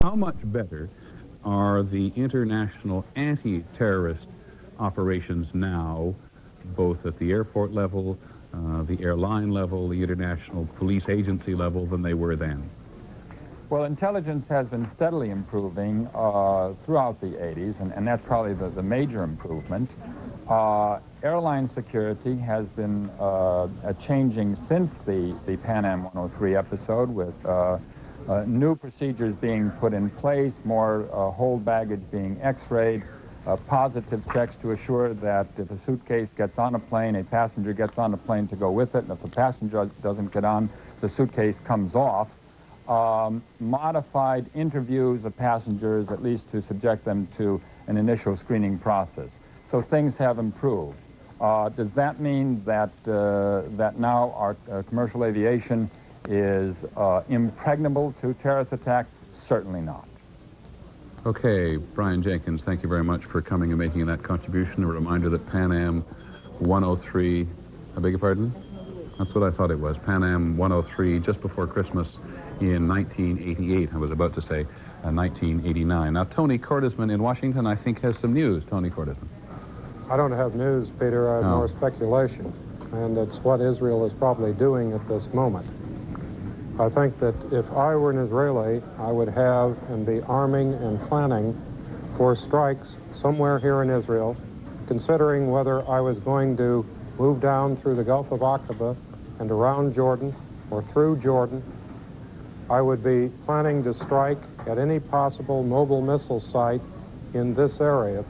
How much better are the international anti-terrorist operations now, both at the airport level, the airline level, the international police agency level, than they were then? Well, intelligence has been steadily improving throughout the 80s, and that's probably the major improvement. Airline security has been changing since the Pan Am 103 episode, with new procedures being put in place, more hold baggage being x-rayed, positive checks to assure that if a suitcase gets on a plane, a passenger gets on the plane to go with it, and if the passenger doesn't get on, the suitcase comes off. Modified interviews of passengers, at least to subject them to an initial screening process. So things have improved. Does that mean that, that now our commercial aviation is impregnable to terrorist attack? Certainly not. Okay, Brian Jenkins, thank you very much for coming and making that contribution. A reminder that Pan Am 103, I beg your pardon? That's what I thought it was. Pan Am 103, just before Christmas in 1988. I was about to say 1989. Now, Tony Cordesman in Washington, I think, has some news. Tony Cordesman. I don't have news, Peter. I have more speculation, and it's what Israel is probably doing at this moment. I think that if I were an Israeli, I would have and be arming and planning for strikes somewhere here in Israel, considering whether I was going to move down through the Gulf of Aqaba and around Jordan or through Jordan. I would be planning to strike at any possible mobile missile site in this area.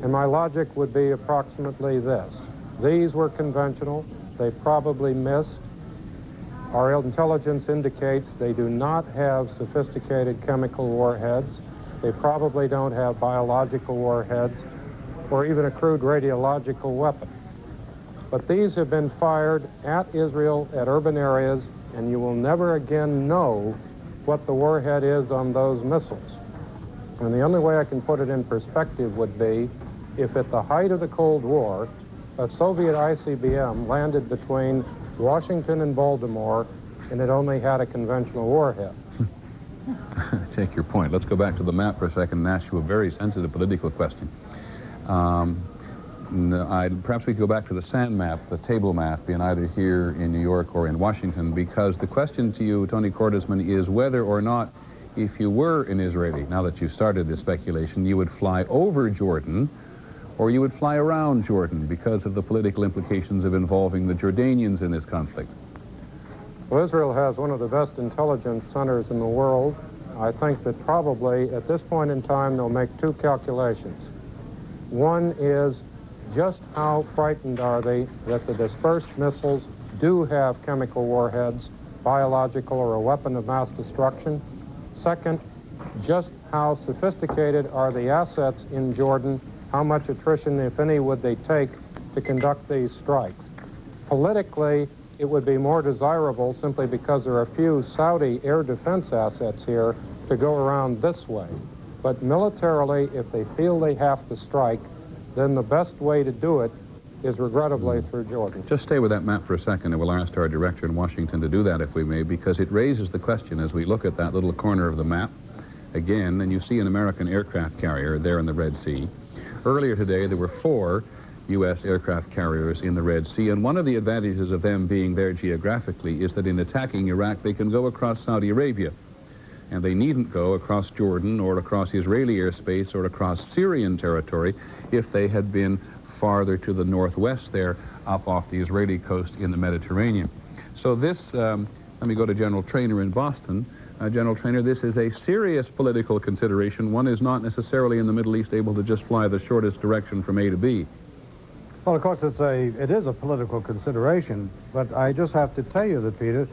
And my logic would be approximately this. These were conventional. They probably missed. Our intelligence indicates they do not have sophisticated chemical warheads. They probably don't have biological warheads or even a crude radiological weapon. But these have been fired at Israel, at urban areas, and you will never again know what the warhead is on those missiles. And the only way I can put it in perspective would be if at the height of the Cold War, a Soviet ICBM landed between Washington and Baltimore, and it only had a conventional warhead. I take your point. Let's go back to the map for a second and ask you a very sensitive political question. Perhaps we could go back to the sand map, the table map, in either here in New York or in Washington, because the question to you, Tony Cordesman, is whether or not, if you were an Israeli, now that you've started this speculation, you would fly over Jordan or you would fly around Jordan because of the political implications of involving the Jordanians in this conflict. Well, Israel has one of the best intelligence centers in the world. I think that probably at this point in time they'll make two calculations. One is just how frightened are they that the dispersed missiles do have chemical warheads, biological or a weapon of mass destruction. Second, just how sophisticated are the assets in Jordan, how much attrition, if any, would they take to conduct these strikes. Politically, it would be more desirable, simply because there are a few Saudi air defense assets here, to go around this way. But militarily, if they feel they have to strike, then the best way to do it is regrettably through Jordan. Just stay with that map for a second, and we'll ask our director in Washington to do that, if we may, because it raises the question as we look at that little corner of the map again, and you see an American aircraft carrier there in the Red Sea. Earlier today, there were 4 U.S. aircraft carriers in the Red Sea, and one of the advantages of them being there geographically is that in attacking Iraq, they can go across Saudi Arabia, and they needn't go across Jordan or across Israeli airspace or across Syrian territory if they had been farther to the northwest there, up off the Israeli coast in the Mediterranean. So this, let me go to General Trainer in Boston. General Trainer, this is a serious political consideration. One is not necessarily in the Middle East able to just fly the shortest direction from A to B. Well, of course, it is a political consideration, but I just have to tell you that, Peter,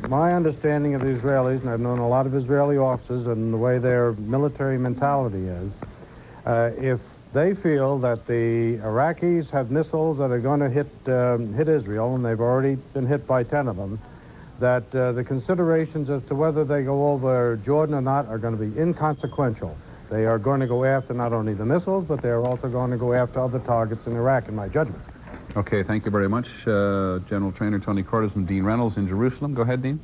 my understanding of the Israelis, and I've known a lot of Israeli officers and the way their military mentality is, if they feel that the Iraqis have missiles that are going to hit Israel, and they've already been hit by 10 of them, that the considerations as to whether they go over Jordan or not are going to be inconsequential. They are going to go after not only the missiles, but they're also going to go after other targets in Iraq, in my judgment. Okay, thank you very much, General Trainer Tony Cordesman. Dean Reynolds in Jerusalem. Go ahead, Dean.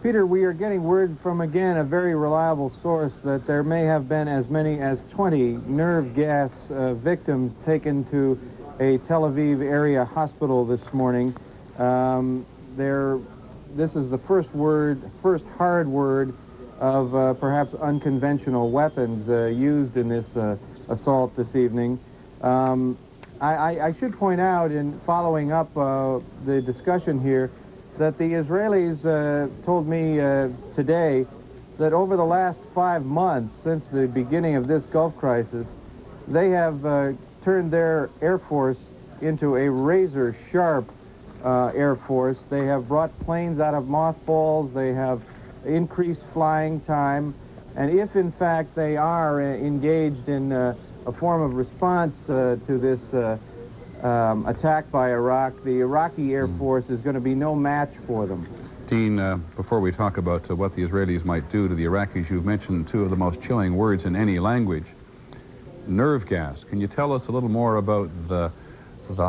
Peter, we are getting word from, again, a very reliable source that there may have been as many as 20 nerve gas victims taken to a Tel Aviv area hospital this morning. This is the first hard word of perhaps unconventional weapons used in this assault this evening. I should point out, in following up the discussion here, that the Israelis told me today that over the last 5 months, since the beginning of this Gulf crisis, they have turned their Air Force into a razor-sharp Air Force. They have brought planes out of mothballs. They have increased flying time. And if, in fact, they are engaged in a form of response to this attack by Iraq, the Iraqi Air Force is going to be no match for them. Dean, before we talk about what the Israelis might do to the Iraqis, you've mentioned two of the most chilling words in any language. Nerve gas. Can you tell us a little more about the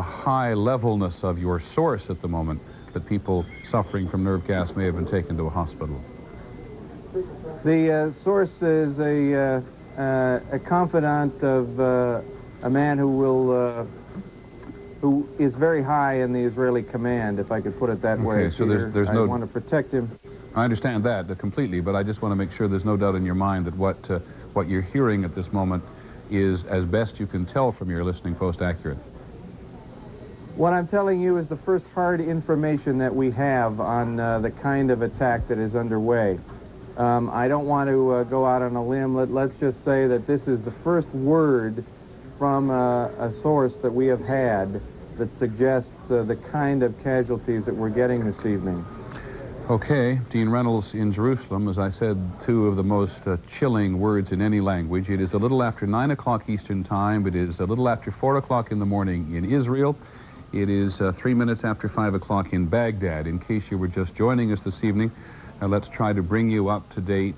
high levelness of your source at the moment, that people suffering from nerve gas may have been taken to a hospital? The source is a confidant of a man who is very high in the Israeli command, if I could put it that way. So there's I want to protect him. I understand that completely, but I just want to make sure there's no doubt in your mind that what you're hearing at this moment is, as best you can tell from your listening post, accurate. What I'm telling you is the first hard information that we have on the kind of attack that is underway. I don't want to go out on a limb. Let's just say that this is the first word from a source that we have had that suggests the kind of casualties that we're getting this evening. Okay, Dean Reynolds in Jerusalem, as I said, two of the most chilling words in any language. It is a little after 9 o'clock Eastern Time. It is a little after 4 o'clock in the morning in Israel. It is 3 minutes after 5 o'clock in Baghdad. In case you were just joining us this evening, let's try to bring you up to date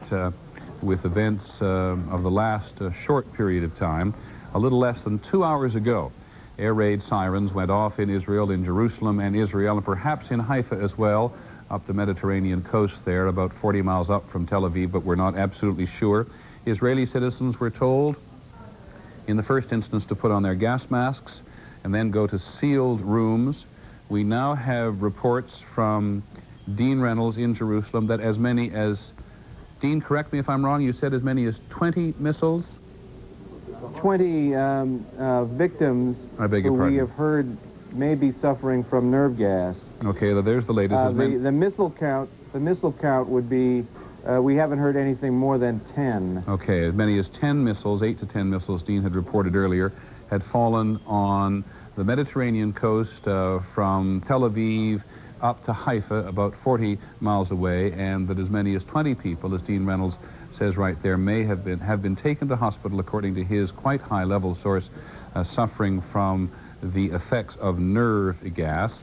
with events of the last short period of time. A little less than 2 hours ago, air raid sirens went off in Israel, in Jerusalem and Israel, and perhaps in Haifa as well, up the Mediterranean coast there, about 40 miles up from Tel Aviv, but we're not absolutely sure. Israeli citizens were told, in the first instance, to put on their gas masks and then go to sealed rooms. We now have reports from Dean Reynolds in Jerusalem that as many as, Dean, correct me if I'm wrong, you said as many as 20 missiles? 20 victims I beg your who pardon. we have heard may be suffering from nerve gas. Okay, there's the latest. The missile count would be, we haven't heard anything more than 10. Okay, as many as 10 missiles, 8 to 10 missiles, Dean had reported earlier, had fallen on the Mediterranean coast from Tel Aviv up to Haifa, about 40 miles away, and that as many as 20 people, as Dean Reynolds says right there, may have been taken to hospital, according to his quite high-level source, suffering from the effects of nerve gas.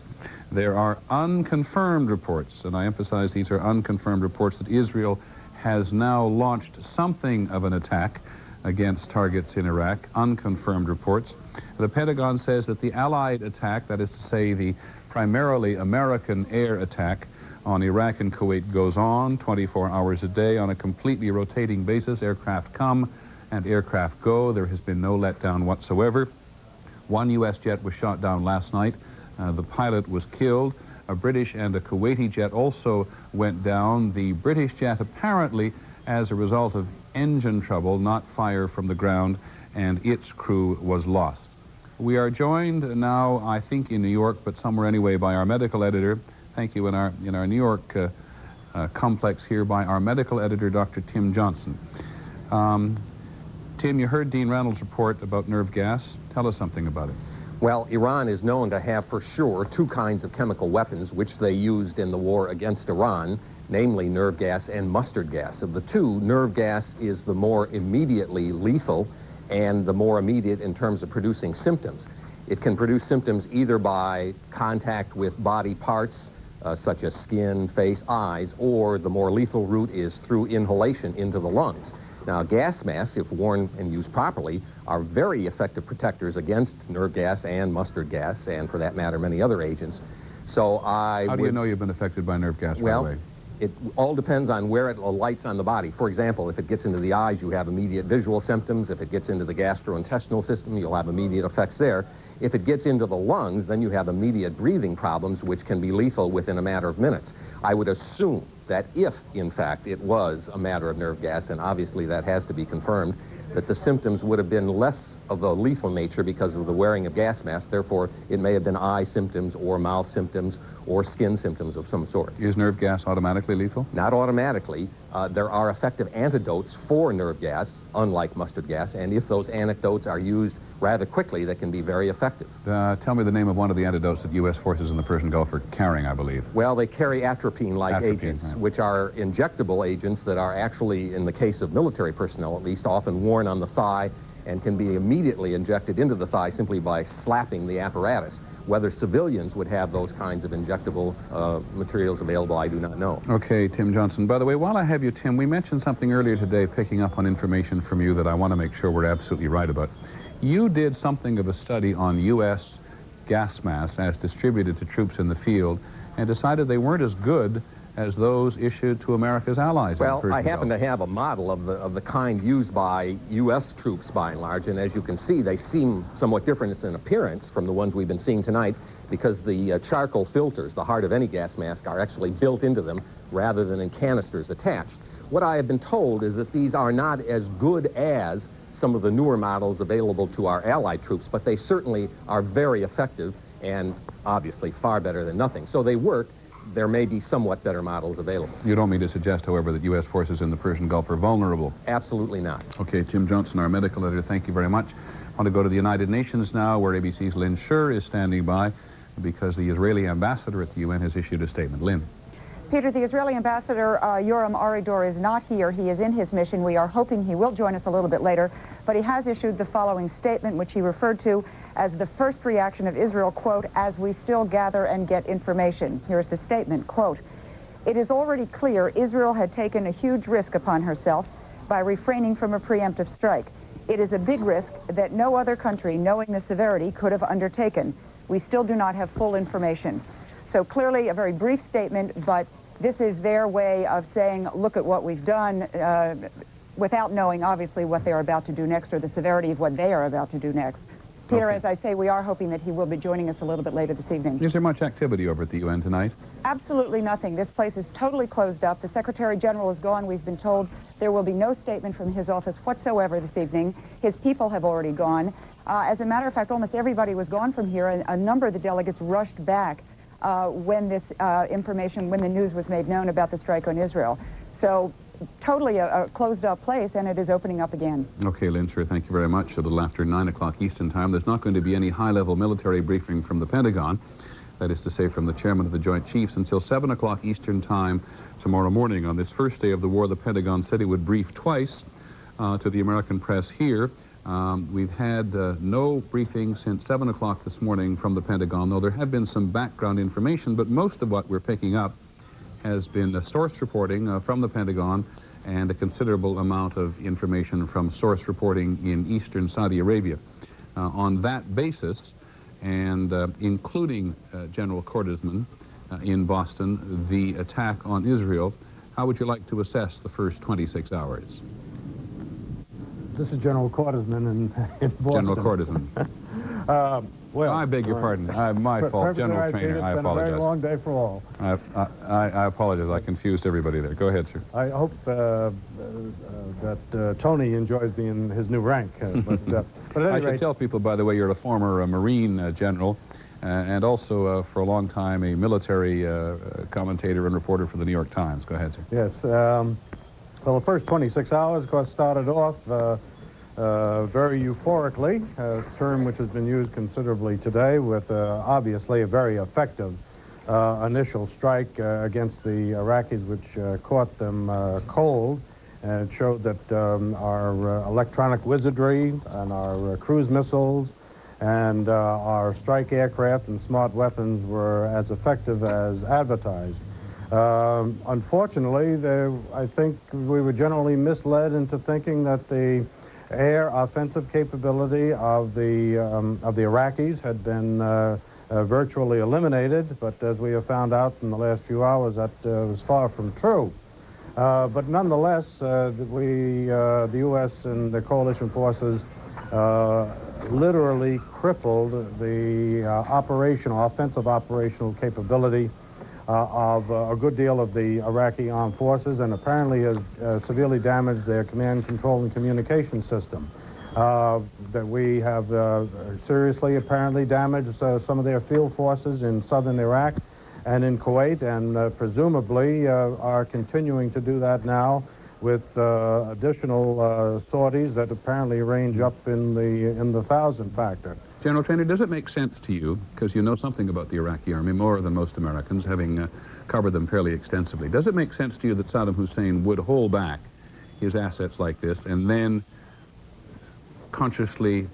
There are unconfirmed reports, and I emphasize these are unconfirmed reports, that Israel has now launched something of an attack against targets in Iraq. Unconfirmed reports. The Pentagon says that the Allied attack, that is to say the primarily American air attack on Iraq and Kuwait, goes on 24 hours a day on a completely rotating basis. Aircraft come and aircraft go. There has been no letdown whatsoever. One U.S. jet was shot down last night. The pilot was killed. A British and a Kuwaiti jet also went down. The British jet apparently as a result of engine trouble, not fire from the ground, and its crew was lost. We are joined now, I think in New York, but somewhere anyway, by our medical editor. Thank you, in our New York complex here, by our medical editor, Dr. Tim Johnson. Tim, you heard Dean Reynolds' report about nerve gas. Tell us something about it. Well, Iran is known to have for sure two kinds of chemical weapons which they used in the war against Iran, namely nerve gas and mustard gas. Of the two, nerve gas is the more immediately lethal and the more immediate in terms of producing symptoms. It can produce symptoms either by contact with body parts, such as skin, face, eyes, or the more lethal route is through inhalation into the lungs. Now, gas masks, if worn and used properly, are very effective protectors against nerve gas and mustard gas, and for that matter, many other agents. So How do you know you've been affected by nerve gas, by the way? It all depends on where it alights on the body. For example, if it gets into the eyes, you have immediate visual symptoms. If it gets into the gastrointestinal system, you'll have immediate effects there. If it gets into the lungs, then you have immediate breathing problems, which can be lethal within a matter of minutes. I would assume that if, in fact, it was a matter of nerve gas, and obviously that has to be confirmed, that the symptoms would have been less of a lethal nature because of the wearing of gas masks. Therefore, it may have been eye symptoms or mouth symptoms or skin symptoms of some sort. Is nerve gas automatically lethal? Not automatically. There are effective antidotes for nerve gas, unlike mustard gas, and if those antidotes are used rather quickly, they can be very effective. Tell me the name of one of the antidotes that U.S. forces in the Persian Gulf are carrying, I believe. Well, they carry atropine-like agents, yeah. which are injectable agents that are actually, in the case of military personnel at least, often worn on the thigh and can be immediately injected into the thigh simply by slapping the apparatus. Whether civilians would have those kinds of injectable materials available, I do not know. Okay, Tim Johnson. By the way, while I have you, Tim, we mentioned something earlier today, picking up on information from you that I want to make sure we're absolutely right about. You did something of a study on U.S. gas masks as distributed to troops in the field and decided they weren't as good as those issued to America's allies. Well, I happen to have a model of the kind used by U.S. troops by and large, and as you can see, they seem somewhat different in appearance from the ones we've been seeing tonight because the charcoal filters, the heart of any gas mask, are actually built into them rather than in canisters attached. What I have been told is that these are not as good as some of the newer models available to our allied troops, but they certainly are very effective and obviously far better than nothing. So they work. There may be somewhat better models available. You don't mean to suggest, however, that U.S. forces in the Persian Gulf are vulnerable? Absolutely not. Okay, Tim Johnson, our medical editor, thank you very much. I want to go to the United Nations now, where ABC's Lynn Scher is standing by because the Israeli ambassador at the UN has issued a statement. Lynn. Peter, the Israeli ambassador, Yoram Aridor, is not here. He is in his mission. We are hoping he will join us a little bit later, but he has issued the following statement, which he referred to as the first reaction of Israel, quote, as we still gather and get information. Here's the statement, quote, it is already clear Israel had taken a huge risk upon herself by refraining from a preemptive strike. It is a big risk that no other country, knowing the severity, could have undertaken. We still do not have full information. So clearly a very brief statement, but this is their way of saying, look at what we've done, without knowing, obviously, what they're about to do next or the severity of what they are about to do next. Peter, as I say, we are hoping that he will be joining us a little bit later this evening. Is there much activity over at the UN tonight? Absolutely nothing. This place is totally closed up. The Secretary General is gone. We've been told there will be no statement from his office whatsoever this evening. His people have already gone. As a matter of fact, almost everybody was gone from here, and a number of the delegates rushed back when this when the news was made known about the strike on Israel. So totally a closed-up place, and it is opening up again. Okay, Lynn, sure, thank you very much. A little after 9 o'clock Eastern Time, there's not going to be any high-level military briefing from the Pentagon, that is to say from the chairman of the Joint Chiefs, until 7 o'clock Eastern Time tomorrow morning. On this first day of the war, the Pentagon said it would brief twice to the American press here. We've had no briefing since 7 o'clock this morning from the Pentagon, though there have been some background information, but most of what we're picking up has been source reporting from the Pentagon and a considerable amount of information from source reporting in eastern Saudi Arabia. On that basis, and including General Cordesman in Boston, the attack on Israel, how would you like to assess the first 26 hours? This is General Cordesman in Boston. General Cordesman. Well, I beg your pardon. My fault, General Trainer. I apologize. It's been a very long day for all. I apologize. I confused everybody there. Go ahead, sir. I hope that Tony enjoys being his new rank. But at any I rate, should tell people, by the way, you're a former Marine general and also, for a long time, a military commentator and reporter for the New York Times. Go ahead, sir. Yes. Well, the first 26 hours, of course, started off very euphorically, a term which has been used considerably today, with obviously a very effective initial strike against the Iraqis, which caught them cold. And it showed that our electronic wizardry and our cruise missiles and our strike aircraft and smart weapons were as effective as advertised. Unfortunately, I think we were generally misled into thinking that the air offensive capability of the Iraqis had been virtually eliminated, but as we have found out in the last few hours, that was far from true. But nonetheless, the U.S. and the coalition forces literally crippled the offensive operational capability of a good deal of the Iraqi armed forces, and apparently has severely damaged their command, control, and communication system. That we have seriously apparently damaged some of their field forces in southern Iraq and in Kuwait, and presumably are continuing to do that now with additional sorties that apparently range up in the 1,000 factor. General Trainer, does it make sense to you, because you know something about the Iraqi army, more than most Americans, having covered them fairly extensively, does it make sense to you that Saddam Hussein would hold back his assets like this and then consciously,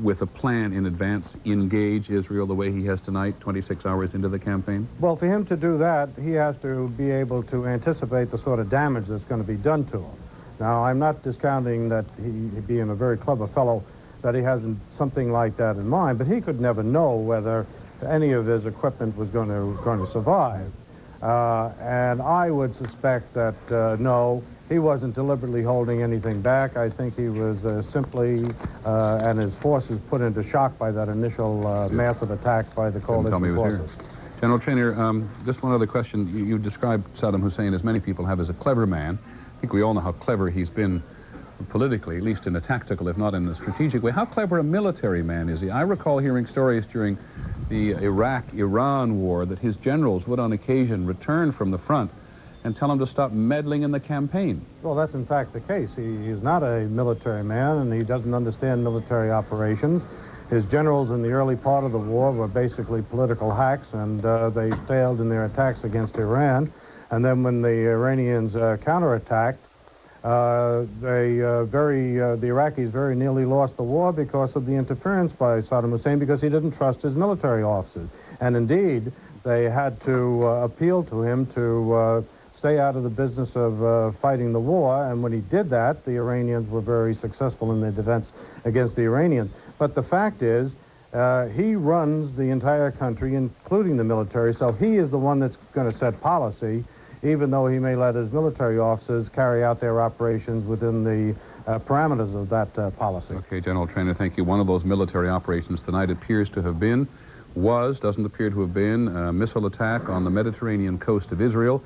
with a plan in advance, engage Israel the way he has tonight, 26 hours into the campaign? Well, for him to do that, he has to be able to anticipate the sort of damage that's going to be done to him. Now, I'm not discounting that he, being a very clever fellow, that he hasn't something like that in mind, but he could never know whether any of his equipment was going to survive. And I would suspect that, no, he wasn't deliberately holding anything back. I think he was simply, and his forces put into shock by that initial massive attack by the coalition forces. General Trainer, just one other question. You described Saddam Hussein, as many people have, as a clever man. I think we all know how clever he's been politically, at least in a tactical, if not in a strategic way. How clever a military man is he? I recall hearing stories during the Iraq-Iran war that his generals would on occasion return from the front and tell him to stop meddling in the campaign. Well, that's in fact the case. He's not a military man, and he doesn't understand military operations. His generals in the early part of the war were basically political hacks, and they failed in their attacks against Iran. And then when the Iranians counterattacked, the Iraqis very nearly lost the war because of the interference by Saddam Hussein, because he didn't trust his military officers. And indeed, they had to appeal to him to stay out of the business of fighting the war, and when he did that, the Iranians were very successful in their defense against the Iranians. But the fact is, he runs the entire country, including the military, so he is the one that's going to set policy, even though he may let his military officers carry out their operations within the parameters of that policy. Okay, General Trainer, thank you. One of those military operations tonight appears to have been, doesn't appear to have been, a missile attack on the Mediterranean coast of Israel,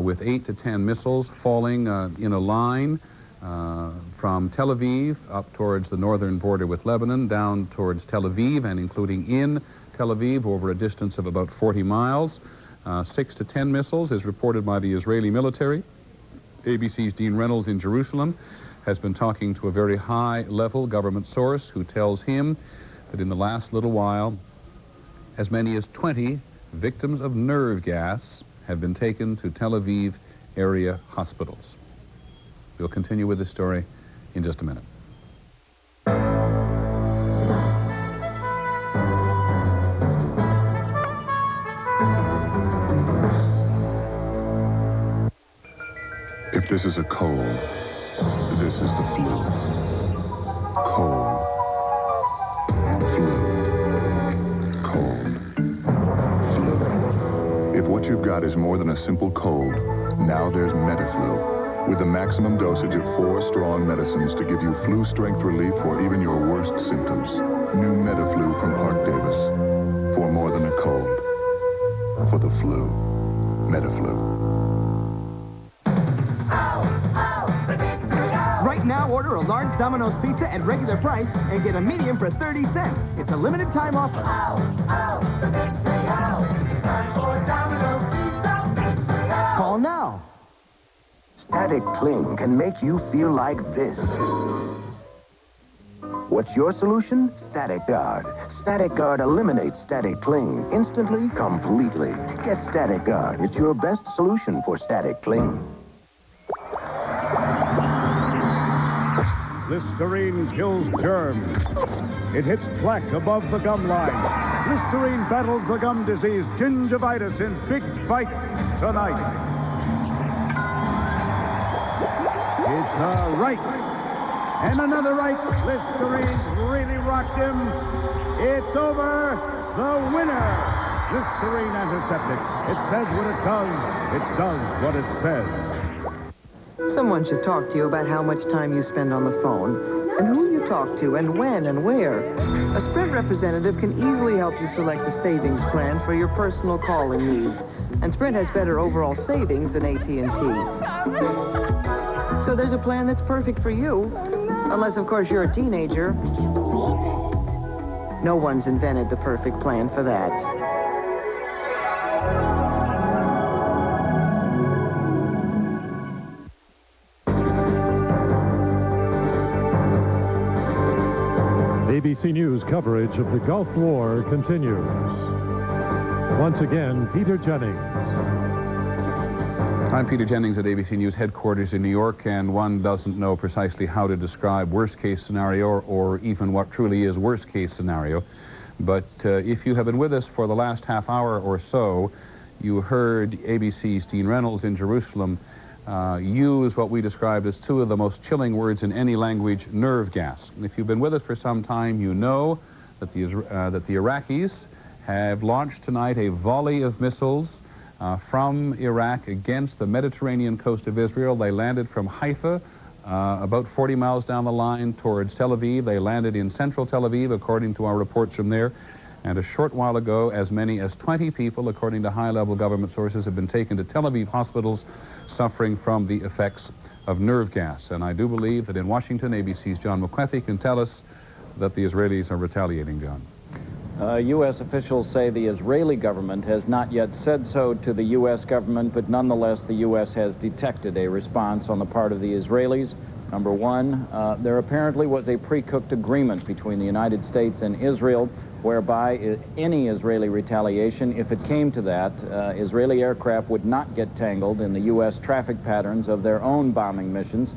with 8 to 10 missiles falling in a line from Tel Aviv up towards the northern border with Lebanon, down towards Tel Aviv, and including in Tel Aviv over a distance of about 40 miles. 6 to 10 missiles is reported by the Israeli military. ABC's Dean Reynolds in Jerusalem has been talking to a very high-level government source who tells him that in the last little while, as many as 20 victims of nerve gas have been taken to Tel Aviv area hospitals. We'll continue with this story in just a minute. If this is a cold, this is the flu. Cold. Flu. Cold. Flu. If what you've got is more than a simple cold, now there's Metaflu, with a maximum dosage of 4 strong medicines to give you flu-strength relief for even your worst symptoms. New Metaflu from Parke-Davis. For more than a cold. For the flu. Metaflu. Right now, order a large Domino's pizza at regular price and get a medium for 30 cents. It's a limited time offer. The big say ow. Time for Domino's pizza. Call now. Static Cling can make you feel like this. What's your solution? Static Guard. Static Guard eliminates static cling instantly, completely. Get Static Guard. It's your best solution for static cling. Listerine kills germs. It hits plaque above the gum line. Listerine battles the gum disease, gingivitis, in big fight tonight. It's a right. And another right. Listerine really rocked him. It's over. the winner. Listerine Antiseptic. It says what it does. It does what it says. Someone should talk to you about how much time you spend on the phone, and who you talk to, and when and where. A Sprint representative can easily help you select a savings plan for your personal calling needs. And Sprint has better overall savings than AT&T. So there's a plan that's perfect for you, unless, of course, you're a teenager. No one's invented the perfect plan for that. ABC News coverage of the Gulf War continues. Once again, Peter Jennings. I'm Peter Jennings at ABC News headquarters in New York, and one doesn't know precisely how to describe worst-case scenario or even what truly is worst-case scenario. But if you have been with us for the last half hour or so, you heard ABC's Dean Reynolds in Jerusalem use what we described as two of the most chilling words in any language, nerve gas. And if you've been with us for some time, you know that the Iraqis have launched tonight a volley of missiles from Iraq against the Mediterranean coast of Israel. They landed from Haifa, about 40 miles down the line towards Tel Aviv. They landed in central Tel Aviv, according to our reports from there. And a short while ago, as many as 20 people, according to high-level government sources, have been taken to Tel Aviv hospitals suffering from the effects of nerve gas. And I do believe that in Washington, ABC's John McWethy can tell us that the Israelis are retaliating, John. U.S. officials say the Israeli government has not yet said so to the U.S. government, but nonetheless the U.S. has detected a response on the part of the Israelis. Number one, there apparently was a pre-cooked agreement between the United States and Israel whereby any Israeli retaliation, if it came to that, Israeli aircraft would not get tangled in the U.S. traffic patterns of their own bombing missions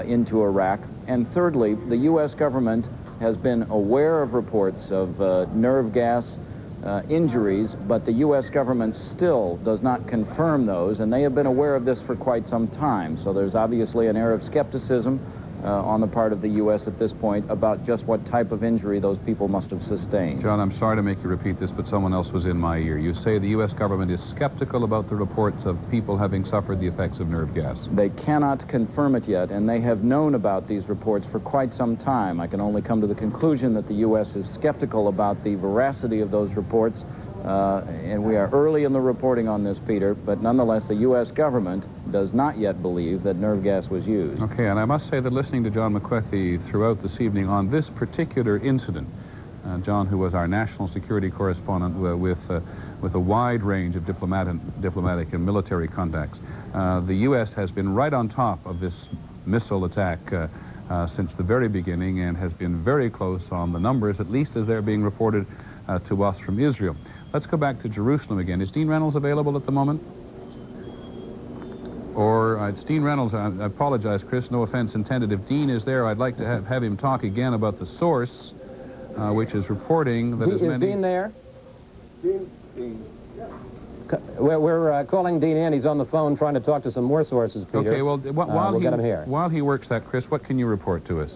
into Iraq. And thirdly, the U.S. government has been aware of reports of nerve gas injuries, but the U.S. government still does not confirm those, and they have been aware of this for quite some time. So there's obviously an air of skepticism on the part of the U.S. at this point about just what type of injury those people must have sustained. John, I'm sorry to make you repeat this, but someone else was in my ear. You say the U.S. government is skeptical about the reports of people having suffered the effects of nerve gas. They cannot confirm it yet, and they have known about these reports for quite some time. I can only come to the conclusion that the U.S. is skeptical about the veracity of those reports, and we are early in the reporting on this, Peter, but nonetheless, the U.S. government does not yet believe that nerve gas was used. Okay, and I must say that listening to John McWethy throughout this evening on this particular incident, John, who was our national security correspondent with a wide range of diplomatic and military contacts, the U.S. has been right on top of this missile attack since the very beginning and has been very close on the numbers, at least as they're being reported to us from Israel. Let's go back to Jerusalem again. Is Dean Reynolds available at the moment? Or it's Dean Reynolds. I apologize, Chris. No offense intended. If Dean is there, I'd like to have him talk again about the source, which is reporting that Is Dean there? Dean. We're calling Dean in. He's on the phone trying to talk to some more sources, Peter. Okay, well, we'll get him here. While he works that, Chris, what can you report to us?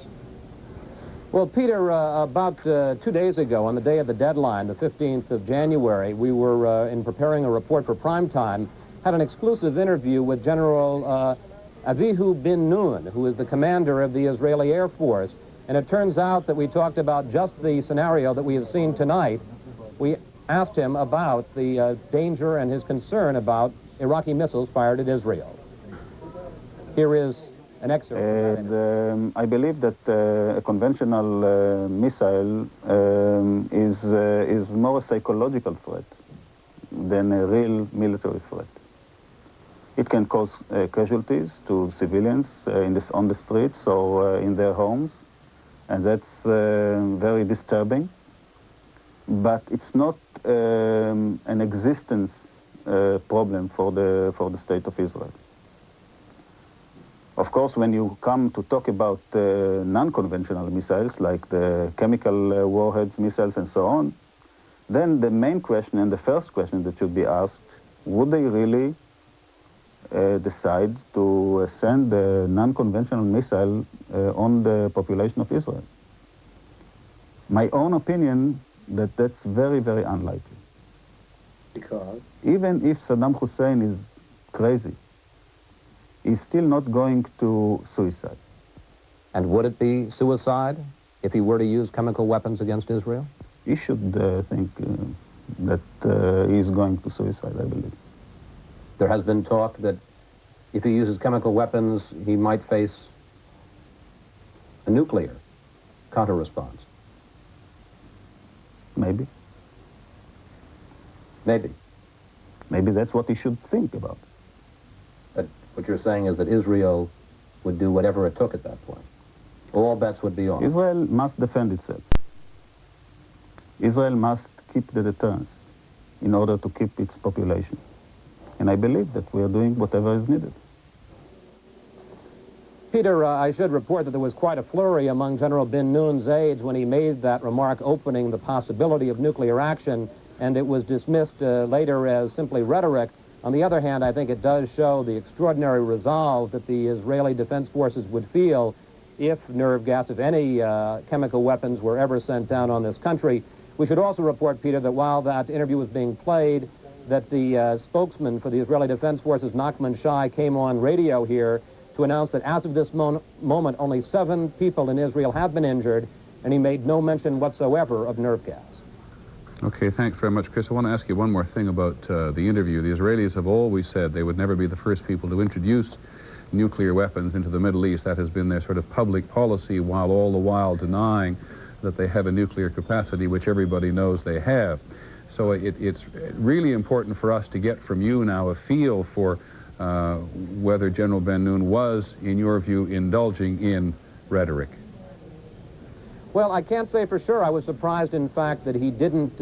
Well, Peter, about 2 days ago, on the day of the deadline, the 15th of January, we were in preparing a report for prime time, had an exclusive interview with General Avihu bin Nun, who is the commander of the Israeli Air Force. And it turns out that we talked about just the scenario that we have seen tonight. We asked him about the danger and his concern about Iraqi missiles fired at Israel. Here is an excerpt. I believe that a conventional missile is more a psychological threat than a real military threat. It can cause casualties to civilians on the streets or in their homes, and that's very disturbing. But it's not an existence problem for the state of Israel. Of course, when you come to talk about non-conventional missiles, like the chemical warheads missiles and so on, then the main question and the first question that should be asked, would they really decide to send a non-conventional missile on the population of Israel? My own opinion that that's very, very unlikely. Because? Even if Saddam Hussein is crazy, he's still not going to suicide. And would it be suicide if he were to use chemical weapons against Israel? He should think that he's going to suicide, I believe. There has been talk that if he uses chemical weapons, he might face a nuclear counter-response. Maybe. Maybe. Maybe that's what he should think about. But what you're saying is that Israel would do whatever it took at that point. All bets would be on. Israel must defend itself. Israel must keep the deterrence in order to keep its population. And I believe that we are doing whatever is needed. Peter, I should report that there was quite a flurry among General bin Noon's aides when he made that remark opening the possibility of nuclear action, and it was dismissed later as simply rhetoric. On the other hand, I think it does show the extraordinary resolve that the Israeli Defense Forces would feel if nerve gas, if any chemical weapons were ever sent down on this country. We should also report, Peter, that while that interview was being played, that the spokesman for the Israeli Defense Forces, Nachman Shai, came on radio here to announce that as of this moment, only 7 people in Israel have been injured, and he made no mention whatsoever of nerve gas. Okay, thanks very much, Chris. I want to ask you one more thing about the interview. The Israelis have always said they would never be the first people to introduce nuclear weapons into the Middle East. That has been their sort of public policy, while all the while denying that they have a nuclear capacity, which everybody knows they have. So it's really important for us to get from you now a feel for whether General Ben Noon was, in your view, indulging in rhetoric. Well, I can't say for sure. I was surprised, in fact, that he didn't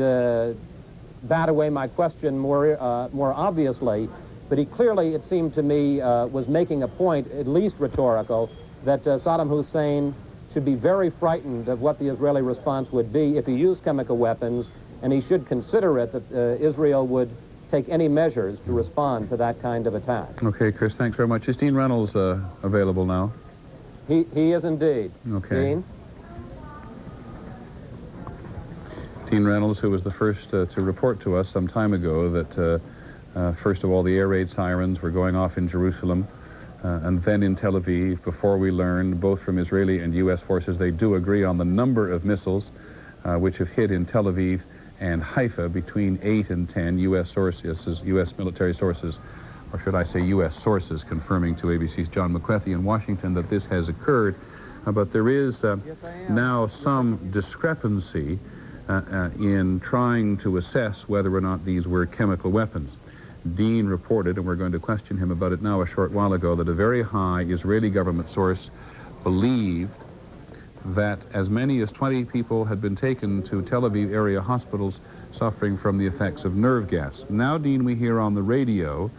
bat away my question more obviously. But he clearly, it seemed to me, was making a point, at least rhetorical, that Saddam Hussein should be very frightened of what the Israeli response would be if he used chemical weapons, and he should consider it that Israel would take any measures to respond to that kind of attack. Okay, Chris, thanks very much. Is Dean Reynolds available now? He is indeed. Okay. Dean? Dean Reynolds, who was the first to report to us some time ago that first of all, the air raid sirens were going off in Jerusalem, and then in Tel Aviv, before we learned, both from Israeli and U.S. forces, they do agree on the number of missiles which have hit in Tel Aviv and Haifa, between 8 and 10 U.S. sources, U.S. military sources, or should I say U.S. sources, confirming to ABC's John McWethy in Washington that this has occurred. But there is now some discrepancy in trying to assess whether or not these were chemical weapons. Dean reported, and we're going to question him about it now a short while ago, that a very high Israeli government source believed that as many as 20 people had been taken to Tel Aviv area hospitals suffering from the effects of nerve gas. Now, Dean, we hear on the radio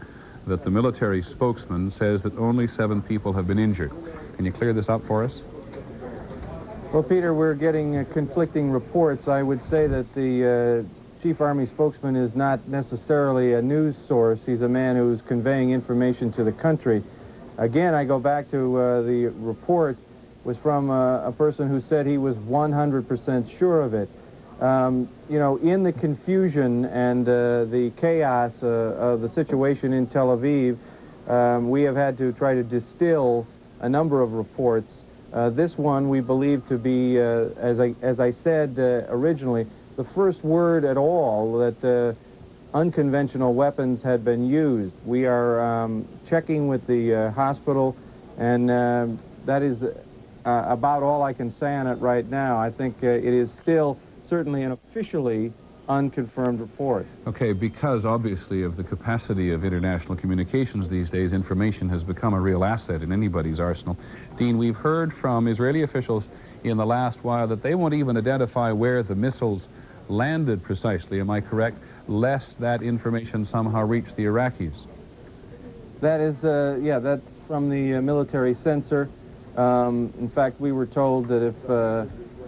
that the military spokesman says that only 7 people have been injured. Can you clear this up for us? Well, Peter, we're getting conflicting reports. I would say that the Chief Army spokesman is not necessarily a news source. He's a man who's conveying information to the country. Again, I go back to the report was from a person who said he was 100% sure of it. You know, in the confusion and the chaos of the situation in Tel Aviv, we have had to try to distill a number of reports. This one we believe to be, as I said originally, the first word at all that unconventional weapons had been used. We are checking with the hospital, and that is about all I can say on it right now. I think it is still certainly an officially unconfirmed report. Okay, because obviously of the capacity of international communications these days, information has become a real asset in anybody's arsenal. Dean, we've heard from Israeli officials in the last while that they won't even identify where the missiles landed precisely, am I correct, lest that information somehow reach the Iraqis? That is, yeah, that's from the military censor. In fact, we were told that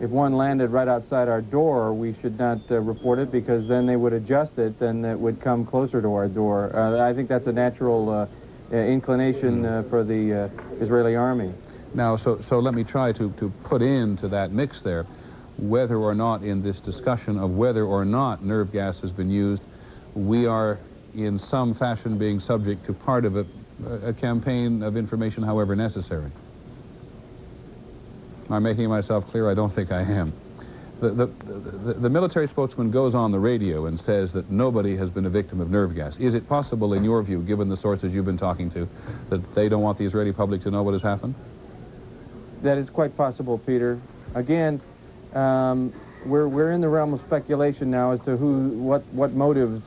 if one landed right outside our door, we should not report it, because then they would adjust it and it would come closer to our door. I think that's a natural inclination for the Israeli army. Now, so let me try to put into that mix there. whether or not in this discussion of whether or not nerve gas has been used, we are in some fashion being subject to part of a campaign of information, however necessary. Am I making myself clear? I don't think I am. The military spokesman goes on the radio and says that nobody has been a victim of nerve gas. Is it possible, in your view, given the sources you've been talking to, that they don't want the Israeli public to know what has happened? That is quite possible, Peter. Again, we're in the realm of speculation now as to what motives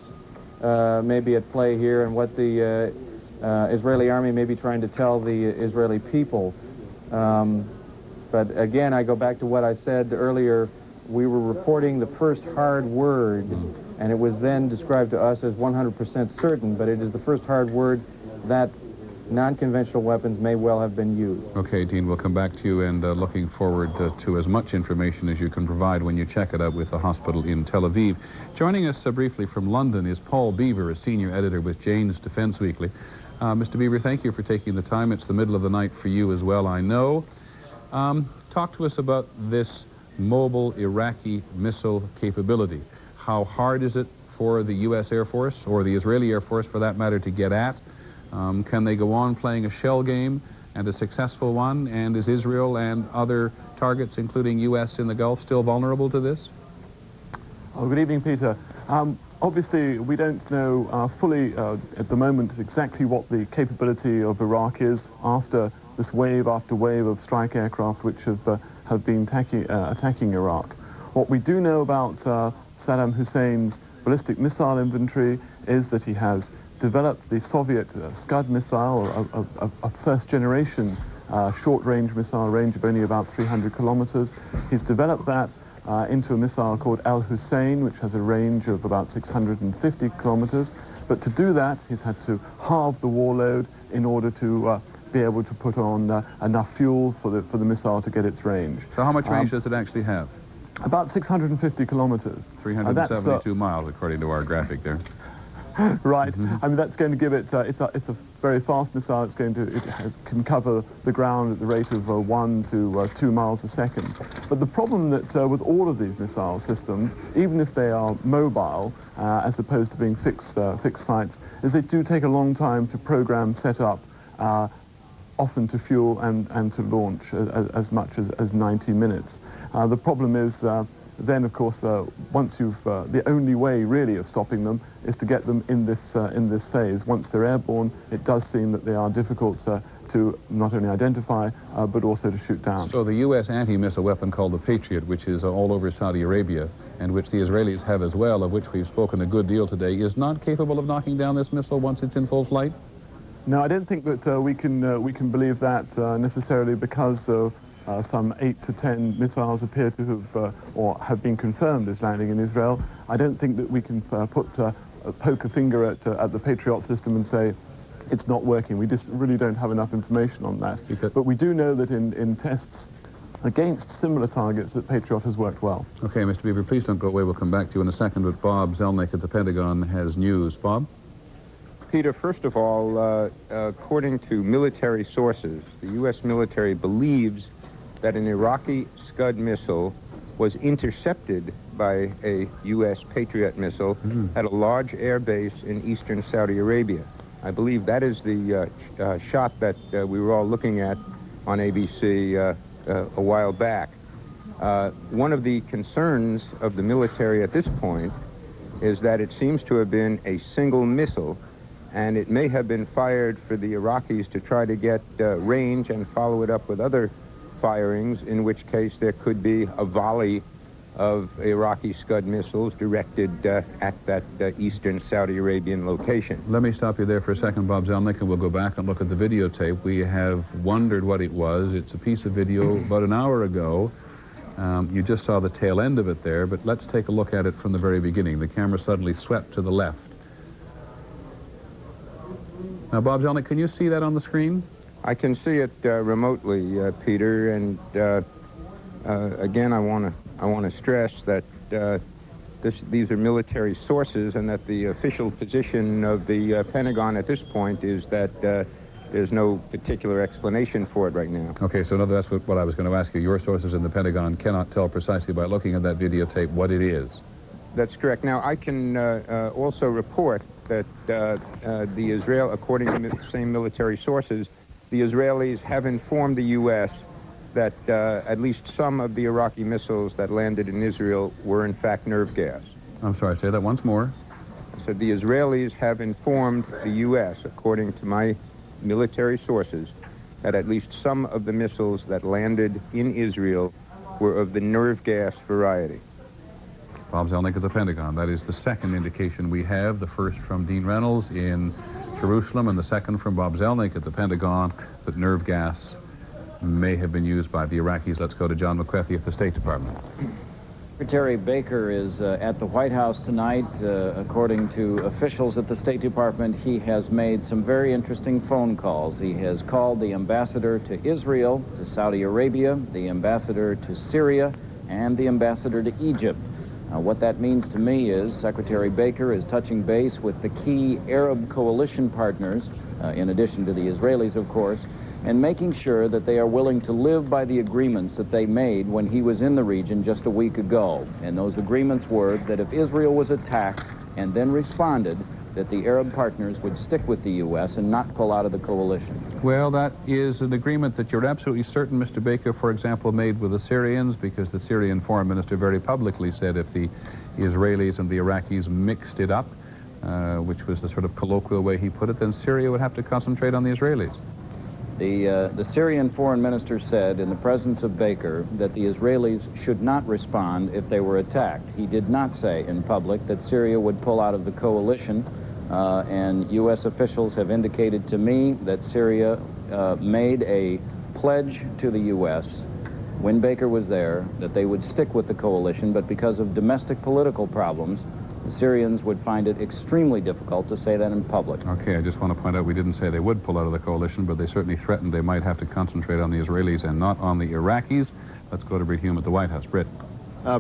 may be at play here and what the Israeli army may be trying to tell the Israeli people. But again, I go back to what I said earlier. We were reporting the first hard word, and it was then described to us as 100% certain, but it is the first hard word that non-conventional weapons may well have been used. Okay, Dean, we'll come back to you, and looking forward to as much information as you can provide when you check it out with the hospital in Tel Aviv. Joining us briefly from London is Paul Beaver, a senior editor with Jane's Defense Weekly. Mr. Beaver, thank you for taking the time. It's the middle of the night for you as well, I know. Talk to us about this mobile Iraqi missile capability. How hard is it for the U.S. Air Force, or the Israeli Air Force for that matter, to get at? Can they go on playing a shell game, and a successful one? And is Israel and other targets, including U.S. in the Gulf, still vulnerable to this? Oh, good evening, Peter. Obviously, we don't know fully at the moment exactly what the capability of Iraq is after this wave after wave of strike aircraft which have been attacking Iraq. What we do know about Saddam Hussein's ballistic missile inventory is that he has developed the Soviet Scud missile, a first-generation short-range missile, range of only about 300 kilometers. He's developed that into a missile called Al Hussein, which has a range of about 650 kilometers. But to do that, he's had to halve the warload in order to be able to put on enough fuel for the missile to get its range. So how much range does it actually have? About 650 kilometers. 372 miles, according to our graphic there. Right. I mean, that's going to give it, it's a very fast missile. It can cover the ground at the rate of 1 to 2 miles a second. But the problem that with all of these missile systems, even if they are mobile, as opposed to being fixed sites, is they do take a long time to program, set up, often to fuel and to launch as much as 90 minutes. The problem is then, of course, once the only way really of stopping them is to get them in this phase. Once they're airborne, it does seem that they are difficult to not only identify, but also to shoot down. So the U.S. anti-missile weapon called the Patriot, which is all over Saudi Arabia, and which the Israelis have as well, of which we've spoken a good deal today, is not capable of knocking down this missile once it's in full flight? No, I don't think that we can believe that necessarily, because of some 8 to 10 missiles appear to have, or have been confirmed as landing in Israel. I don't think that we can poke a finger at the Patriot system and say it's not working. We just really don't have enough information on that. But we do know that in tests against similar targets that Patriot has worked well. Okay, Mr. Beaver, please don't go away. We'll come back to you in a second, but Bob Zelnick at the Pentagon has news. Bob? Peter, first of all, according to military sources, the U.S. military believes that an Iraqi Scud missile was intercepted by a U.S. Patriot missile at a large air base in eastern Saudi Arabia. I believe that is the shot that we were all looking at on ABC a while back. One of the concerns of the military at this point is that it seems to have been a single missile, and it may have been fired for the Iraqis to try to get range and follow it up with other firings, in which case there could be a volley of Iraqi Scud missiles directed at that eastern Saudi Arabian location. Let me stop you there for a second, Bob Zelnick, and we'll go back and look at the videotape. We have wondered what it was. It's a piece of video about an hour ago. You just saw the tail end of it there, but let's take a look at it from the very beginning. The camera suddenly swept to the left. Now, Bob Zelnick, can you see that on the screen? I can see it remotely, Peter, and again, I want to stress that these are military sources, and that the official position of the Pentagon at this point is that there's no particular explanation for it right now. Okay, so no, that's what I was going to ask you. Your sources in the Pentagon cannot tell precisely by looking at that videotape what it is. That's correct. Now, I can also report that according to the same military sources, the Israelis have informed the U.S. that at least some of the Iraqi missiles that landed in Israel were in fact nerve gas. I'm sorry, say that once more. So the Israelis have informed the U.S., according to my military sources, that at least some of the missiles that landed in Israel were of the nerve gas variety. Bob Zelnick of the Pentagon. That is the second indication we have, the first from Dean Reynolds in Jerusalem and the second from Bob Zelnick at the Pentagon, that nerve gas may have been used by the Iraqis. Let's go to John McWethy at the State Department. Secretary Baker is at the White House tonight. According to officials at the State Department, he has made some very interesting phone calls. He has called the ambassador to Israel, to Saudi Arabia, the ambassador to Syria, and the ambassador to Egypt. What that means to me is Secretary Baker is touching base with the key Arab coalition partners, in addition to the Israelis, of course, and making sure that they are willing to live by the agreements that they made when he was in the region just a week ago. And those agreements were that if Israel was attacked and then responded, that the Arab partners would stick with the U.S. and not pull out of the coalition. Well, that is an agreement that you're absolutely certain Mr. Baker, for example, made with the Syrians, because the Syrian foreign minister very publicly said if the Israelis and the Iraqis mixed it up, which was the sort of colloquial way he put it, then Syria would have to concentrate on the Israelis. The Syrian foreign minister said in the presence of Baker that the Israelis should not respond if they were attacked. He did not say in public that Syria would pull out of the coalition, and U.S. officials have indicated to me that Syria made a pledge to the U.S. when Baker was there that they would stick with the coalition, but because of domestic political problems, the Syrians would find it extremely difficult to say that in public. Okay, I just want to point out we didn't say they would pull out of the coalition, but they certainly threatened they might have to concentrate on the Israelis and not on the Iraqis. Let's go to Britt Hume at the White House. Britt.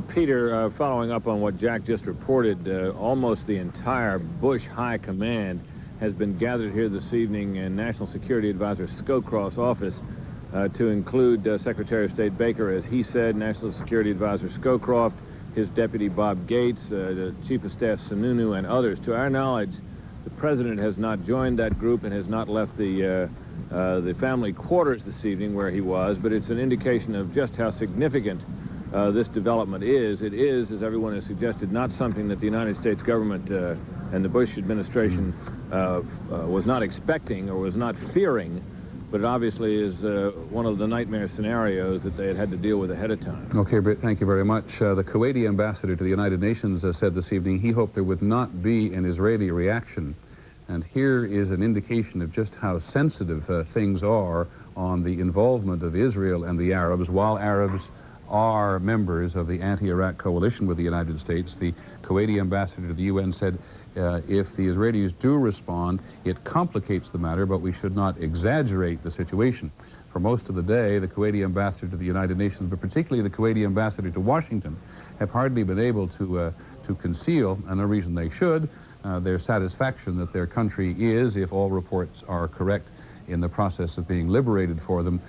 Peter, following up on what Jack just reported, almost the entire Bush High Command has been gathered here this evening in National Security Advisor Scowcroft's office to include Secretary of State Baker, as he said, National Security Advisor Scowcroft, his deputy Bob Gates, the Chief of Staff Sununu, and others. To our knowledge, the President has not joined that group and has not left the family quarters this evening where he was, but it's an indication of just how significant this development is. It is, as everyone has suggested, not something that the United States government and the Bush administration was not expecting or was not fearing, but it obviously is one of the nightmare scenarios that they had to deal with ahead of time. Okay, Britt, thank you very much. The Kuwaiti ambassador to the United Nations said this evening he hoped there would not be an Israeli reaction. And here is an indication of just how sensitive things are on the involvement of Israel and the Arabs. While Arabs are members of the anti-Iraq coalition with the United States, the Kuwaiti ambassador to the UN said if the Israelis do respond, it complicates the matter, but we should not exaggerate the situation. For most of the day, the Kuwaiti ambassador to the United Nations, but particularly the Kuwaiti ambassador to Washington, have hardly been able to conceal, and no reason they should, their satisfaction that their country is, if all reports are correct, in the process of being liberated for them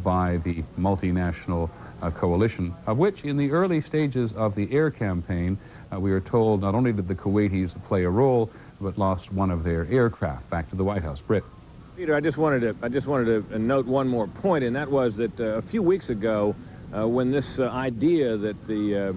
by the multinational coalition, of which in the early stages of the air campaign, we are told not only did the Kuwaitis play a role, but lost one of their aircraft. Back to the White House. Britt. Peter, I just wanted to note one more point, and that was that a few weeks ago, when this idea that the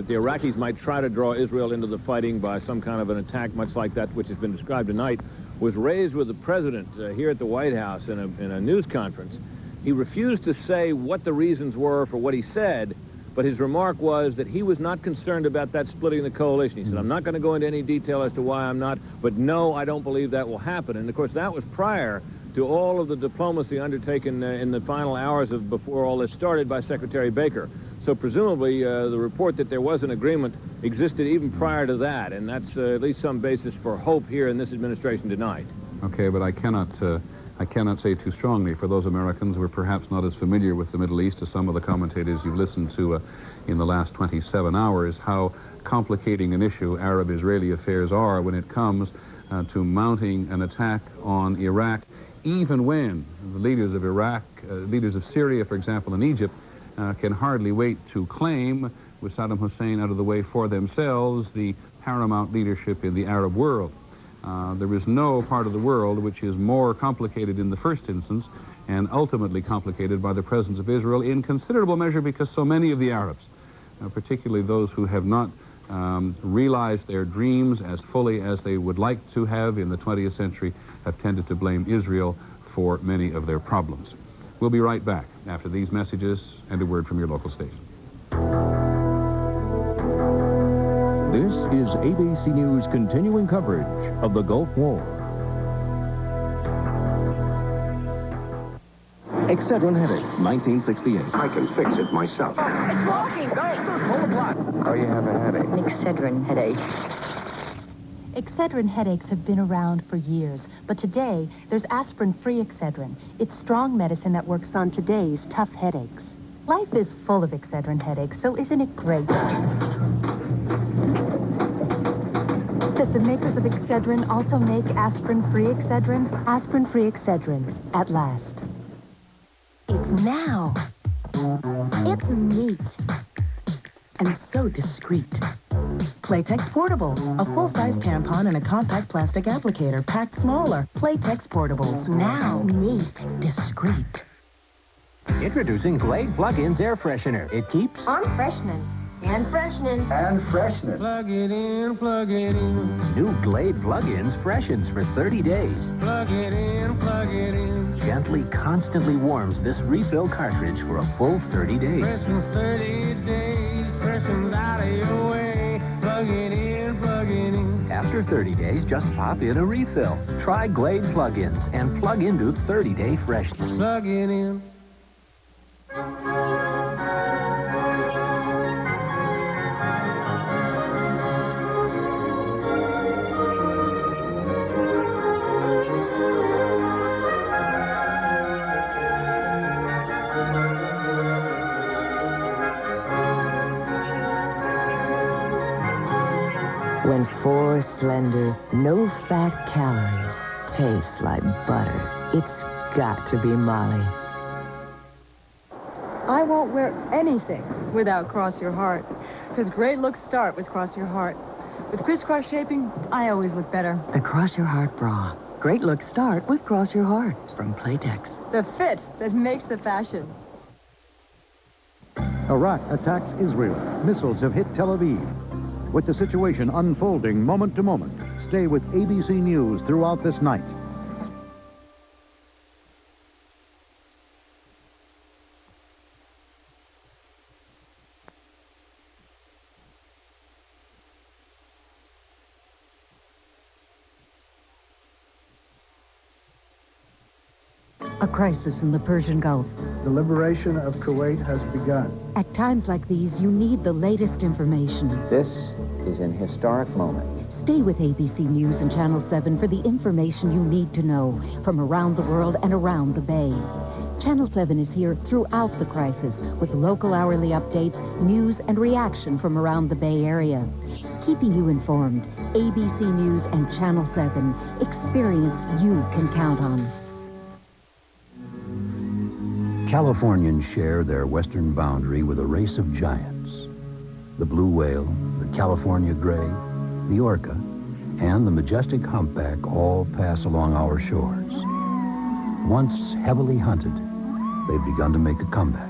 Iraqis might try to draw Israel into the fighting by some kind of an attack, much like that which has been described tonight, was raised with the president here at the White House in a news conference, he refused to say what the reasons were for what he said. But his remark was that he was not concerned about that splitting the coalition. He said, I'm not going to go into any detail as to why I'm not, but no, I don't believe that will happen. And, of course, that was prior to all of the diplomacy undertaken in the final hours of before all this started by Secretary Baker. So presumably the report that there was an agreement existed even prior to that, and that's at least some basis for hope here in this administration tonight. Okay, but I cannot say too strongly for those Americans who are perhaps not as familiar with the Middle East as some of the commentators you've listened to in the last 27 hours, how complicating an issue Arab-Israeli affairs are when it comes to mounting an attack on Iraq, even when the leaders of Iraq, leaders of Syria, for example, and Egypt, can hardly wait to claim, with Saddam Hussein out of the way for themselves, the paramount leadership in the Arab world. There is no part of the world which is more complicated in the first instance and ultimately complicated by the presence of Israel in considerable measure because so many of the Arabs, particularly those who have not realized their dreams as fully as they would like to have in the 20th century, have tended to blame Israel for many of their problems. We'll be right back after these messages and a word from your local station. This is ABC News' continuing coverage of the Gulf War. Excedrin headache, 1968. I can fix it myself. It's walking! Faster! Pull the block! Oh, you have a headache. An Excedrin headache. Excedrin headaches have been around for years, but today there's aspirin-free Excedrin. It's strong medicine that works on today's tough headaches. Life is full of Excedrin headaches, so isn't it great that the makers of Excedrin also make aspirin-free Excedrin? Aspirin-free Excedrin, at last. It's now. It's neat. And so discreet. Playtex Portable, a full-size tampon and a compact plastic applicator packed smaller. Playtex Portables, now neat, discreet. Introducing Glade Plug-ins Air Freshener. It keeps on freshening. And freshening. and freshening. Plug it in, plug it in. New Glade Plug-ins freshens for 30 days. Plug it in, plug it in. Gently, constantly warms this refill cartridge for a full 30 days. Freshens 30 days, freshens out of your way. Plug it in, plug it in. After 30 days, just pop in a refill. Try Glade Plug-ins and plug into 30-day freshness. Plug it in. When 4 slender, no-fat calories taste like butter, it's got to be Molly. I won't wear anything without Cross Your Heart, because great looks start with Cross Your Heart. With crisscross shaping, I always look better. The Cross Your Heart bra. Great looks start with Cross Your Heart from Playtex. The fit that makes the fashion. Iraq attacks Israel. Missiles have hit Tel Aviv. With the situation unfolding moment to moment, stay with ABC News throughout this night. A crisis in the Persian Gulf. The liberation of Kuwait has begun. At times like these, you need the latest information. This is an historic moment. Stay with ABC News and Channel 7 for the information you need to know from around the world and around the Bay. Channel 7 is here throughout the crisis with local hourly updates, news, and reaction from around the Bay Area. Keeping you informed, ABC News and Channel 7. Experience you can count on. Californians share their western boundary with a race of giants. The blue whale, the California gray, the orca, and the majestic humpback all pass along our shores. Once heavily hunted, they've begun to make a comeback.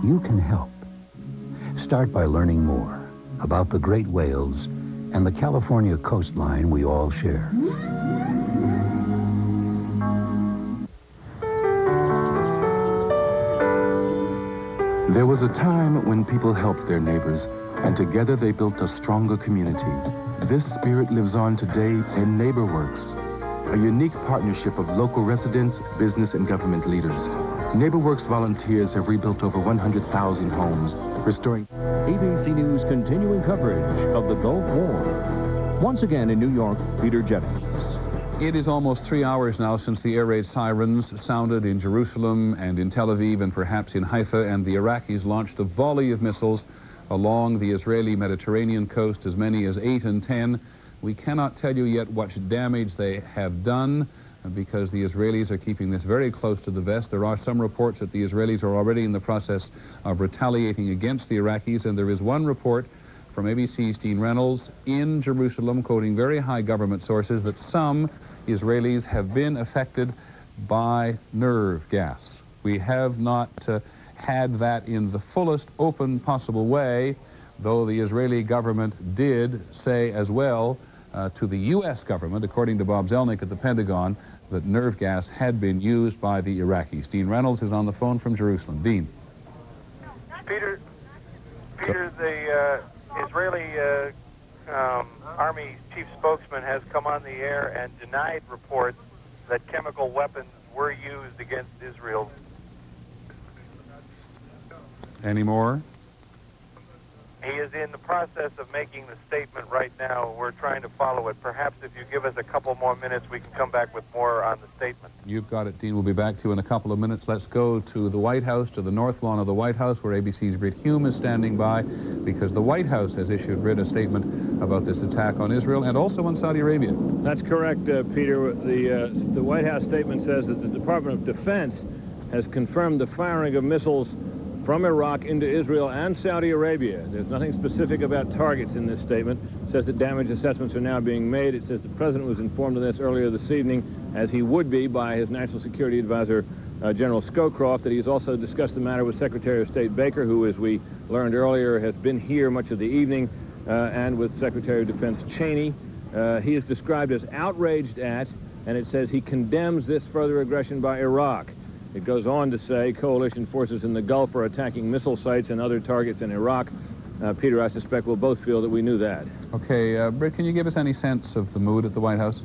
You can help. Start by learning more about the great whales and the California coastline we all share. There was a time when people helped their neighbors, and together they built a stronger community. This spirit lives on today in NeighborWorks, a unique partnership of local residents, business, and government leaders. NeighborWorks volunteers have rebuilt over 100,000 homes, restoring... ABC News' continuing coverage of the Gulf War. Once again in New York, Peter Jennings. It is almost 3 hours now since the air raid sirens sounded in Jerusalem and in Tel Aviv and perhaps in Haifa, and the Iraqis launched a volley of missiles along the Israeli Mediterranean coast, as many as 8 and 10. We cannot tell you yet what damage they have done. because the Israelis are keeping this very close to the vest. There are some reports that the Israelis are already in the process of retaliating against the Iraqis, and there is one report from ABC's Dean Reynolds in Jerusalem, quoting very high government sources, that some Israelis have been affected by nerve gas. We have not had that in the fullest open possible way, though the Israeli government did say as well to the U.S. government, according to Bob Zelnick at the Pentagon, that nerve gas had been used by the Iraqis. Dean Reynolds is on the phone from Jerusalem. Dean. Peter, the Israeli Army chief spokesman has come on the air and denied reports that chemical weapons were used against Israel. Any more? He is in the process of making the statement right now. We're trying to follow it. Perhaps if you give us a couple more minutes, we can come back with more on the statement. You've got it, Dean. We'll be back to you in a couple of minutes. Let's go to the White House, to the north lawn of the White House, where ABC's Britt Hume is standing by, because the White House has issued, Britt, a statement about this attack on Israel and also on Saudi Arabia. That's correct, Peter. The White House statement says that the Department of Defense has confirmed the firing of missiles from Iraq into Israel and Saudi Arabia. There's nothing specific about targets in this statement. It says that damage assessments are now being made. It says the president was informed of this earlier this evening, as he would be by his National Security Advisor, General Scowcroft, that he's also discussed the matter with Secretary of State Baker, who, as we learned earlier, has been here much of the evening, and with Secretary of Defense Cheney. He is described as outraged at, and it says he condemns this further aggression by Iraq. It goes on to say coalition forces in the Gulf are attacking missile sites and other targets in Iraq. Peter, I suspect we'll both feel that we knew that. Okay, Britt, can you give us any sense of the mood at the White House?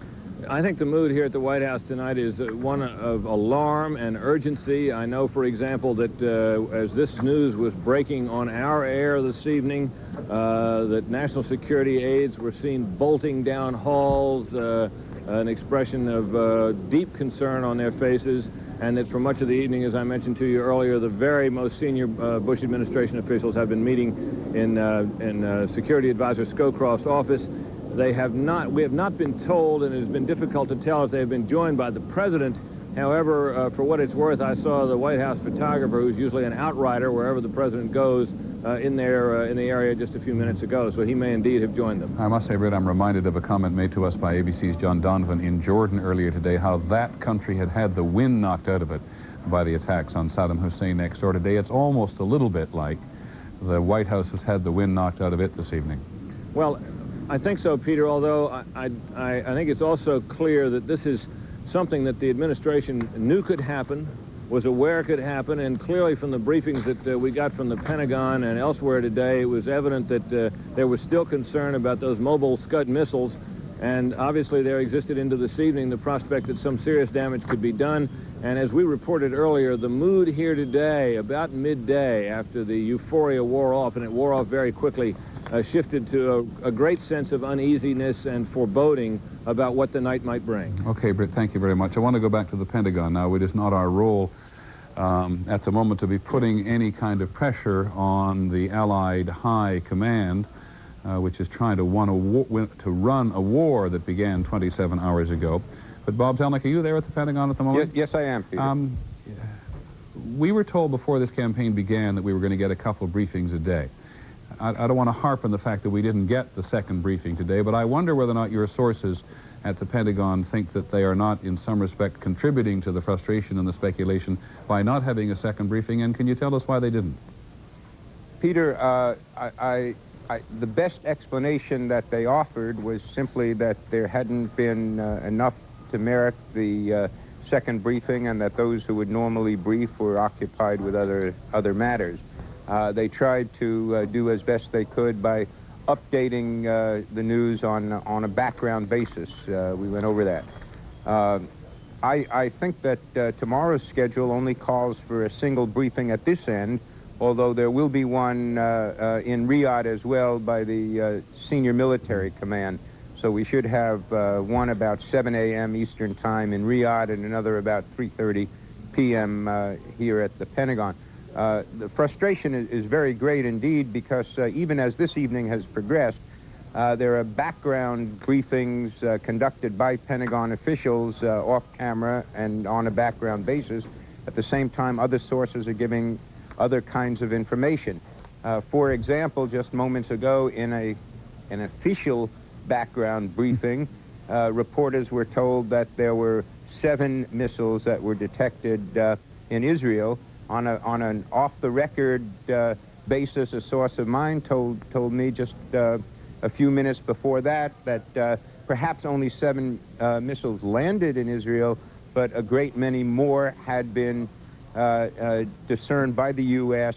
I think the mood here at the White House tonight is one of alarm and urgency. I know, for example, that as this news was breaking on our air this evening, that national security aides were seen bolting down halls, an expression of deep concern on their faces, and that for much of the evening, as I mentioned to you earlier, the very most senior Bush administration officials have been meeting in Security Advisor Scowcroft's office. We have not been told, and it has been difficult to tell if they have been joined by the president. However, for what it's worth, I saw the White House photographer, who's usually an outrider wherever the president goes, in the area just a few minutes ago, so he may indeed have joined them. I must say, Britt, I'm reminded of a comment made to us by ABC's John Donovan in Jordan earlier today, how that country had the wind knocked out of it by the attacks on Saddam Hussein next door today. It's almost a little bit like the White House has had the wind knocked out of it this evening. Well, I think so, Peter, although I think it's also clear that this is something that the administration knew could happen, was aware could happen, and clearly from the briefings that we got from the Pentagon and elsewhere today, it was evident that there was still concern about those mobile Scud missiles, and obviously there existed into this evening the prospect that some serious damage could be done. And as we reported earlier, the mood here today, about midday, after the euphoria wore off, and it wore off very quickly, shifted to a great sense of uneasiness and foreboding about what the night might bring. Okay, Britt, thank you very much. I want to go back to the Pentagon now. It is not our role at the moment to be putting any kind of pressure on the Allied High Command, which is trying to run a war that began 27 hours ago. But Bob Zelnick, are you there at the Pentagon at the moment? Yes, I am, Peter. We were told before this campaign began that we were going to get a couple of briefings a day. I don't want to harp on the fact that we didn't get the second briefing today, but I wonder whether or not your sources at the Pentagon think that they are not, in some respect, contributing to the frustration and the speculation by not having a second briefing, and can you tell us why they didn't? Peter, the best explanation that they offered was simply that there hadn't been enough to merit the second briefing, and that those who would normally brief were occupied with other matters. They tried to do as best they could by updating the news on a background basis. We went over that. I think that tomorrow's schedule only calls for a single briefing at this end, although there will be one in Riyadh as well by the senior military command. So we should have one about 7 a.m. Eastern Time in Riyadh and another about 3:30 p.m. Here at the Pentagon. The frustration is very great indeed, because even as this evening has progressed, There are background briefings conducted by Pentagon officials off camera and on a background basis. At the same time, other sources are giving other kinds of information. For example, just moments ago in an official background briefing, reporters were told that there were 7 missiles that were detected in Israel. On an off-the-record basis, a source of mine told me just a few minutes before that perhaps only 7 missiles landed in Israel, but a great many more had been discerned by the U.S.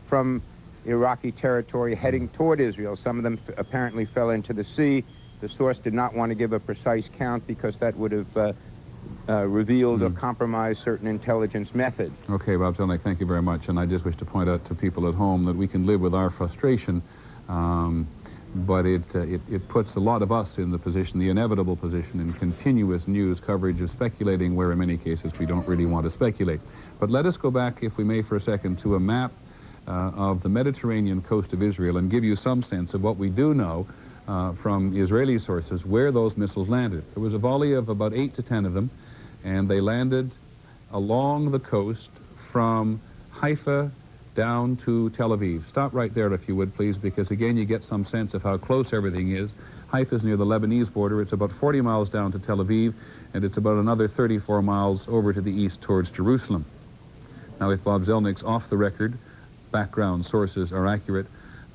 From Iraqi territory heading toward Israel. Some of them apparently fell into the sea. The source did not want to give a precise count because that would have revealed or compromised certain intelligence methods. Okay, Bob Zelnick, thank you very much. And I just wish to point out to people at home that we can live with our frustration, but it puts a lot of us in the position, the inevitable position, in continuous news coverage of speculating where in many cases we don't really want to speculate. But let us go back, if we may, for a second, to a map of the Mediterranean coast of Israel and give you some sense of what we do know from Israeli sources where those missiles landed. There was a volley of about 8 to 10 of them, and they landed along the coast from Haifa down to Tel Aviv. Stop right there, if you would, please, because, again, you get some sense of how close everything is. Haifa is near the Lebanese border. It's about 40 miles down to Tel Aviv, and it's about another 34 miles over to the east towards Jerusalem. Now, if Bob Zelnick's off-the-record background sources are accurate,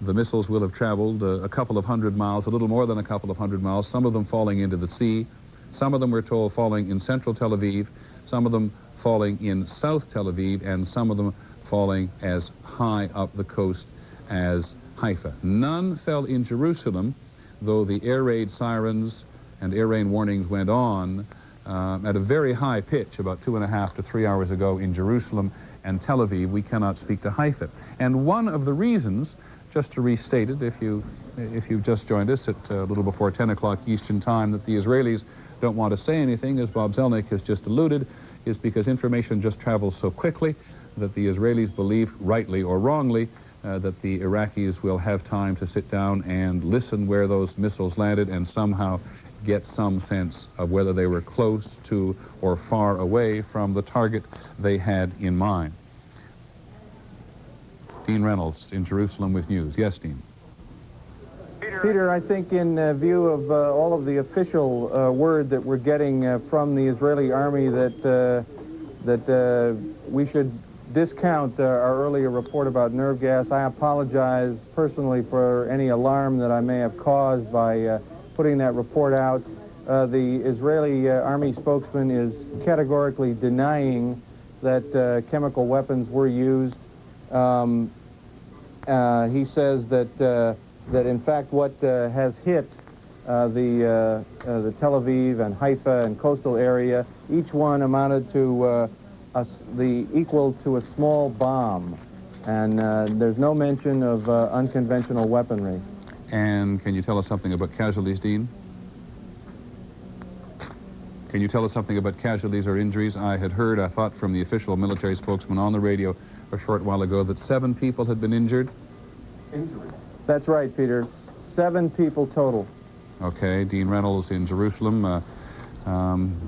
the missiles will have traveled a couple of hundred miles, a little more than a couple of hundred miles, some of them falling into the sea. Some of them, we're told, falling in central Tel Aviv, some of them falling in south Tel Aviv, and some of them falling as high up the coast as Haifa. None fell in Jerusalem, though the air raid sirens and air raid warnings went on at a very high pitch about 2.5 to 3 hours ago in Jerusalem and Tel Aviv. We cannot speak to Haifa. And one of the reasons, just to restate it, if you've just joined us at a little before 10 o'clock Eastern Time, that the Israelis don't want to say anything, as Bob Zelnick has just alluded, is because information just travels so quickly that the Israelis believe, rightly or wrongly, that the Iraqis will have time to sit down and listen where those missiles landed and somehow get some sense of whether they were close to or far away from the target they had in mind. Dean Reynolds in Jerusalem with news. Yes, Dean. Peter, I think in view of all of the official word that we're getting from the Israeli army that we should discount our earlier report about nerve gas. I apologize personally for any alarm that I may have caused by putting that report out. The Israeli army spokesman is categorically denying that chemical weapons were used. He says that in fact what has hit the Tel Aviv and Haifa and coastal area, each one amounted to equal to a small bomb, and there's no mention of unconventional weaponry. And can you tell us something about casualties, Dean? Can you tell us something about casualties or injuries? I had heard, I thought, from the official military spokesman on the radio a short while ago that 7 people had been injured. Injured? That's right, Peter. 7 people total. Okay, Dean Reynolds in Jerusalem.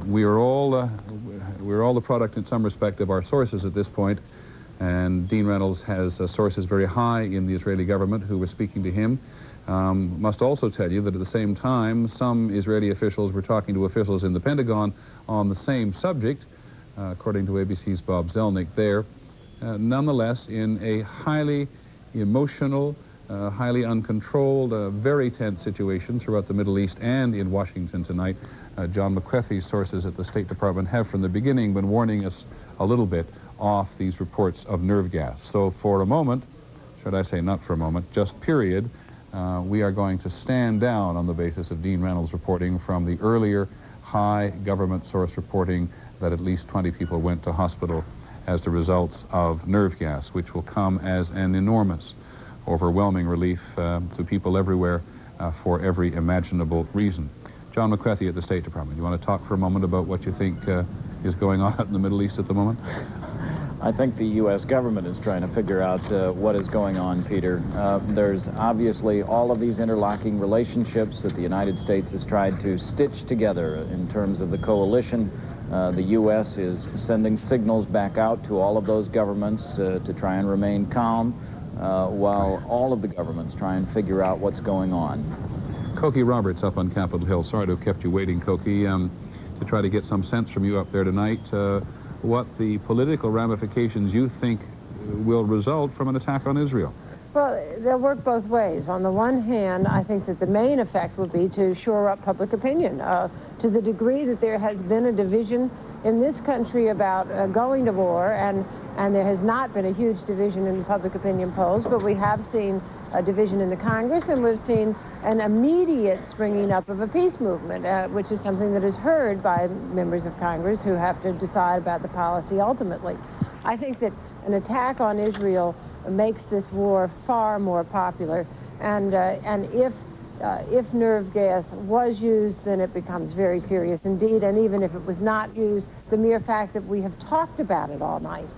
We're all the product in some respect of our sources at this point, and Dean Reynolds has sources very high in the Israeli government who were speaking to him. Must also tell you that at the same time, some Israeli officials were talking to officials in the Pentagon on the same subject, according to ABC's Bob Zelnick there. Nonetheless, in a highly emotional, highly uncontrolled, very tense situation throughout the Middle East and in Washington tonight, John McCarthy's sources at the State Department have from the beginning been warning us a little bit off these reports of nerve gas. So for a moment, should I say not for a moment, just period, we are going to stand down on the basis of Dean Reynolds reporting from the earlier high government source reporting that at least 20 people went to hospital as the results of nerve gas, which will come as an enormous, overwhelming relief to people everywhere for every imaginable reason. John McCarthy at the State Department, you want to talk for a moment about what you think is going on out in the Middle East at the moment? I think the U.S. government is trying to figure out what is going on, Peter. There's obviously all of these interlocking relationships that the United States has tried to stitch together in terms of the coalition. The U.S. is sending signals back out to all of those governments to try and remain calm, while all of the governments try and figure out what's going on. Cokie Roberts up on Capitol Hill. Sorry to have kept you waiting, Cokie, to try to get some sense from you up there tonight. What the political ramifications you think will result from an attack on Israel? Well, they'll work both ways. On the one hand, I think that the main effect will be to shore up public opinion. To the degree that there has been a division in this country about going to war, and there has not been a huge division in the public opinion polls, but we have seen a division in the Congress, and we've seen an immediate springing up of a peace movement, which is something that is heard by members of Congress who have to decide about the policy ultimately. I think that an attack on Israel makes this war far more popular, and if nerve gas was used, then it becomes very serious indeed, and even if it was not used, the mere fact that we have talked about it all night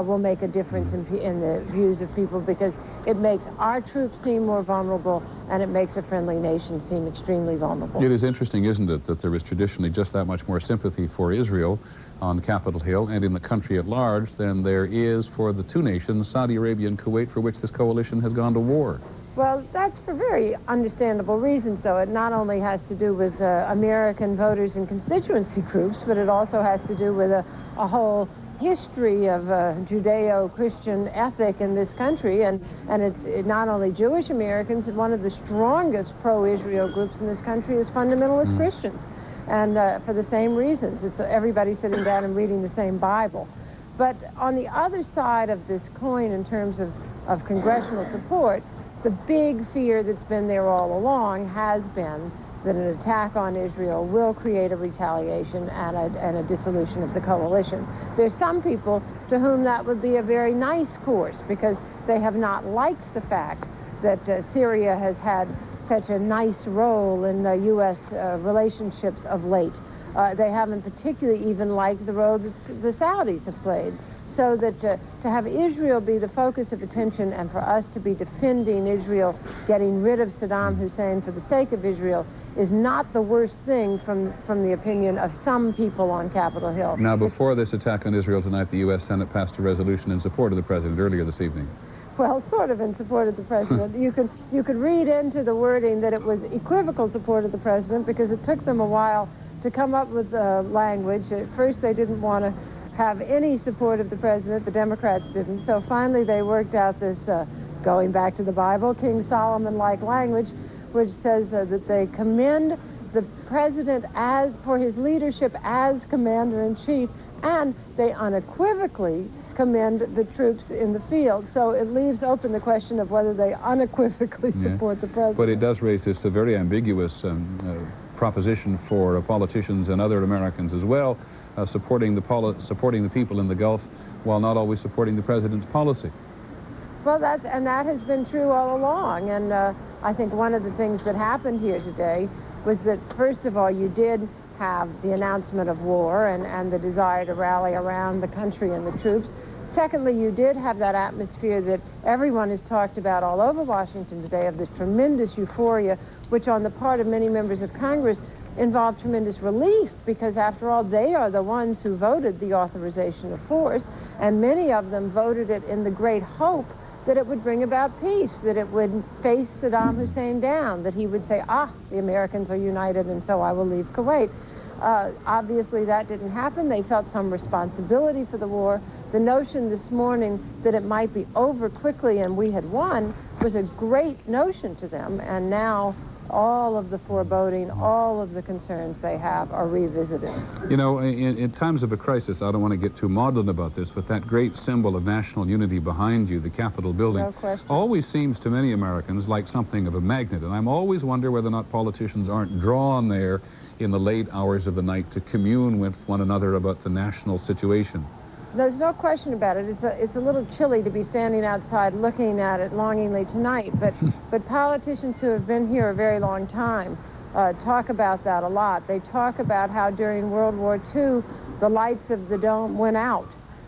will make a difference in the views of people, because it makes our troops seem more vulnerable, and it makes a friendly nation seem extremely vulnerable. It is interesting, isn't it, that there is traditionally just that much more sympathy for Israel on Capitol Hill and in the country at large than there is for the two nations, Saudi Arabia and Kuwait, for which this coalition has gone to war. Well, that's for very understandable reasons, though. It not only has to do with American voters and constituency groups, but it also has to do with a whole history of Judeo-Christian ethic in this country, and it's not only Jewish Americans. One of the strongest pro-Israel groups in this country is fundamentalist Christians, and for the same reasons. It's everybody sitting down and reading the same Bible. But on the other side of this coin, in terms of congressional support, the big fear that's been there all along has been that an attack on Israel will create a retaliation and a dissolution of the coalition. There's some people to whom that would be a very nice course, because they have not liked the fact that Syria has had such a nice role in U.S. relationships of late. They haven't particularly even liked the role that the Saudis have played. So that to have Israel be the focus of attention, and for us to be defending Israel, getting rid of Saddam Hussein for the sake of Israel, is not the worst thing from the opinion of some people on Capitol Hill. Now, before this attack on Israel tonight, the U.S. Senate passed a resolution in support of the president earlier this evening. Well, sort of in support of the president. You could read into the wording that it was equivocal support of the president, because it took them a while to come up with language. At first, they didn't want to have any support of the president. The Democrats didn't. So finally, they worked out this, going back to the Bible, King Solomon-like language, which says that they commend the president for his leadership as commander-in-chief, and they unequivocally commend the troops in the field. So it leaves open the question of whether they unequivocally support the president. But it does raise this very ambiguous proposition for politicians and other Americans as well, supporting the people in the Gulf while not always supporting the president's policy. Well, that has been true all along, and I think one of the things that happened here today was that, first of all, you did have the announcement of war and the desire to rally around the country and the troops. Secondly, you did have that atmosphere that everyone has talked about all over Washington today, of this tremendous euphoria, which on the part of many members of Congress involved tremendous relief, because after all, they are the ones who voted the authorization of force, and many of them voted it in the great hope that it would bring about peace, that it would face Saddam Hussein down, that he would say, the Americans are united, and so I will leave Kuwait. Obviously, that didn't happen. They felt some responsibility for the war. The notion this morning that it might be over quickly and we had won was a great notion to them, and now all of the foreboding, all of the concerns they have are revisited. You know, in times of a crisis, I don't want to get too maudlin about this, but that great symbol of national unity behind you, the Capitol building, no question, always seems to many Americans like something of a magnet. And I'm always wonder whether or not politicians aren't drawn there in the late hours of the night to commune with one another about the national situation. There's no question about it. It's a little chilly to be standing outside looking at it longingly tonight, but politicians who have been here a very long time talk about that a lot. They talk about how during World War II the lights of the dome went out,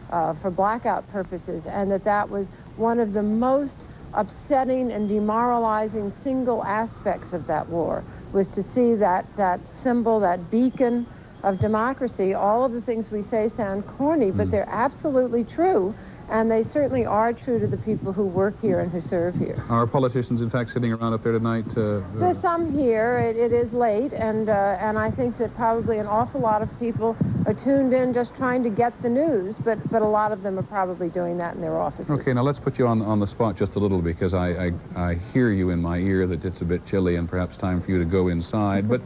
for blackout purposes, and that was one of the most upsetting and demoralizing single aspects of that war, was to see that symbol, that beacon of democracy. All of the things we say sound corny, but they're absolutely true, and they certainly are true to the people who work here and who serve here. Are politicians, in fact, sitting around up there tonight? There's some here. It is late, and I think that probably an awful lot of people are tuned in just trying to get the news, but a lot of them are probably doing that in their offices. Okay, now let's put you on the spot just a little, because I hear you in my ear that it's a bit chilly and perhaps time for you to go inside, but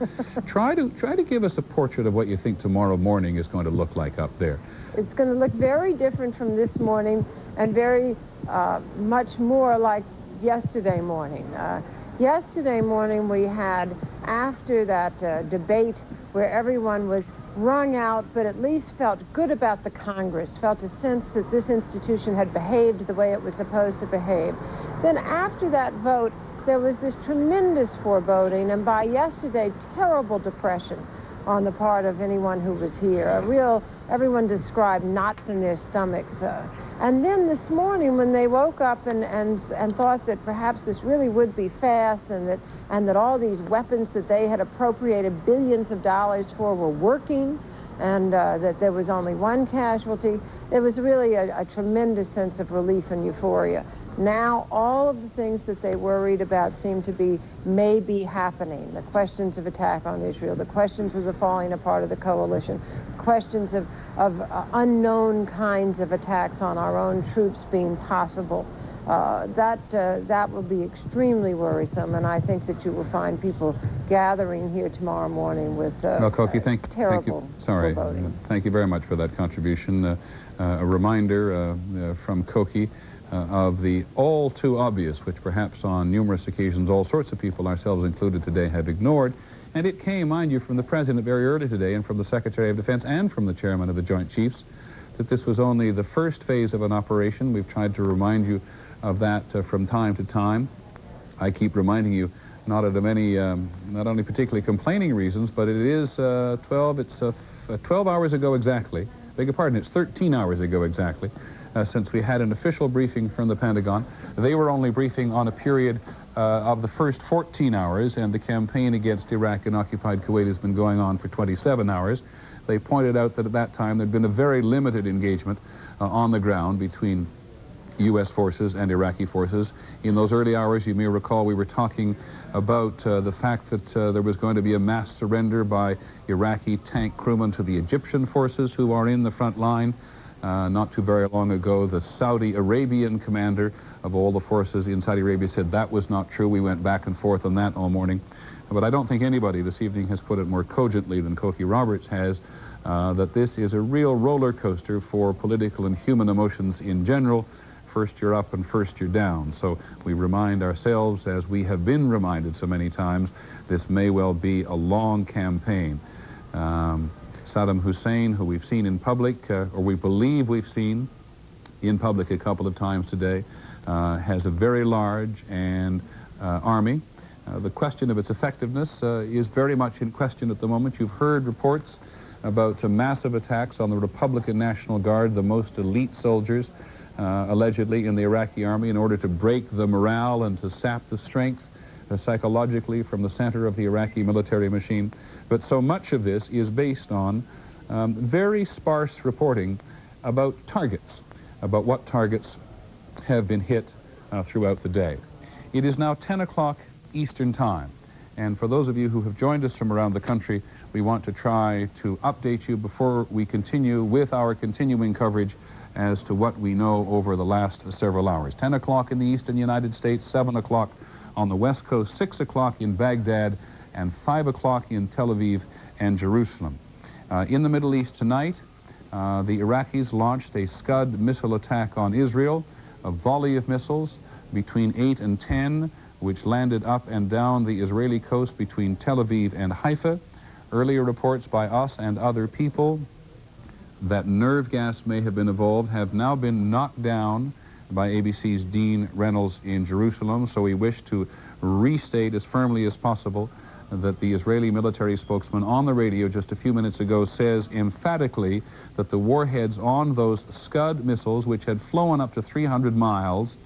try to give us a portrait of what you think tomorrow morning is going to look like up there. It's going to look very different from this morning, and very much more like yesterday morning. Yesterday morning we had, after that debate where everyone was wrung out but at least felt good about the Congress, felt a sense that this institution had behaved the way it was supposed to behave. Then after that vote, there was this tremendous foreboding, and by yesterday, terrible depression on the part of anyone who was here. Everyone described knots in their stomachs. And then this morning, when they woke up and thought that perhaps this really would be fast, and that all these weapons that they had appropriated billions of dollars for were working, and that there was only one casualty, there was really a tremendous sense of relief and euphoria. Now, all of the things that they worried about seem to be maybe happening. The questions of attack on Israel, the questions of the falling apart of the coalition, questions of unknown kinds of attacks on our own troops being possible. That will be extremely worrisome, and I think that you will find people gathering here tomorrow morning with well, Koki, thank you. Sorry. Thank you very much for that contribution. A reminder from Koki of the all too obvious, which perhaps on numerous occasions all sorts of people, ourselves included today, have ignored. And it came, mind you, from the President very early today, and from the Secretary of Defense, and from the Chairman of the Joint Chiefs, that this was only the first phase of an operation. We've tried to remind you of that from time to time. I keep reminding you, not out of any, not only particularly complaining reasons, but it is 12 hours ago exactly. Beg your pardon, it's 13 hours ago exactly, since we had an official briefing from the Pentagon. They were only briefing on a period of the first 14 hours, and the campaign against Iraq and occupied Kuwait has been going on for 27 hours. They pointed out that at that time there'd been a very limited engagement on the ground between U.S. forces and Iraqi forces. In those early hours, you may recall, we were talking about the fact that there was going to be a mass surrender by Iraqi tank crewmen to the Egyptian forces who are in the front line. Not too very long ago, the Saudi Arabian commander of all the forces in Saudi Arabia said that was not true. We went back and forth on that all morning. But I don't think anybody this evening has put it more cogently than Koki Roberts has, that this is a real roller coaster for political and human emotions in general. First you're up and first you're down. So we remind ourselves, as we have been reminded so many times, this may well be a long campaign. Saddam Hussein, who we've seen in public, or we believe we've seen in public a couple of times today, has a very large army. The question of its effectiveness is very much in question at the moment. You've heard reports about massive attacks on the Republican National Guard, the most elite soldiers, allegedly in the Iraqi army, in order to break the morale and to sap the strength psychologically from the center of the Iraqi military machine. But so much of this is based on very sparse reporting about targets, about what targets have been hit throughout the day. It is now 10 o'clock Eastern Time, and for those of you who have joined us from around the country, we want to try to update you before we continue with our continuing coverage as to what we know over the last several hours. 10 o'clock in the eastern United States, 7 o'clock on the West Coast, 6 o'clock in Baghdad, and 5 o'clock in Tel Aviv and Jerusalem. In the Middle East tonight, the Iraqis launched a Scud missile attack on Israel, a volley of missiles between 8 and 10, which landed up and down the Israeli coast between Tel Aviv and Haifa. Earlier reports by us and other people that nerve gas may have been involved have now been knocked down by ABC's Dean Reynolds in Jerusalem, so we wish to restate as firmly as possible that the Israeli military spokesman on the radio just a few minutes ago says emphatically that the warheads on those Scud missiles, which had flown up to 300 miles,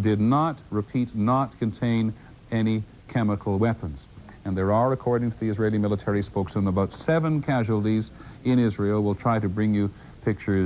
did not, repeat, not contain any chemical weapons. And there are, according to the Israeli military spokesman, about 7 casualties in Israel. We'll try to bring you pictures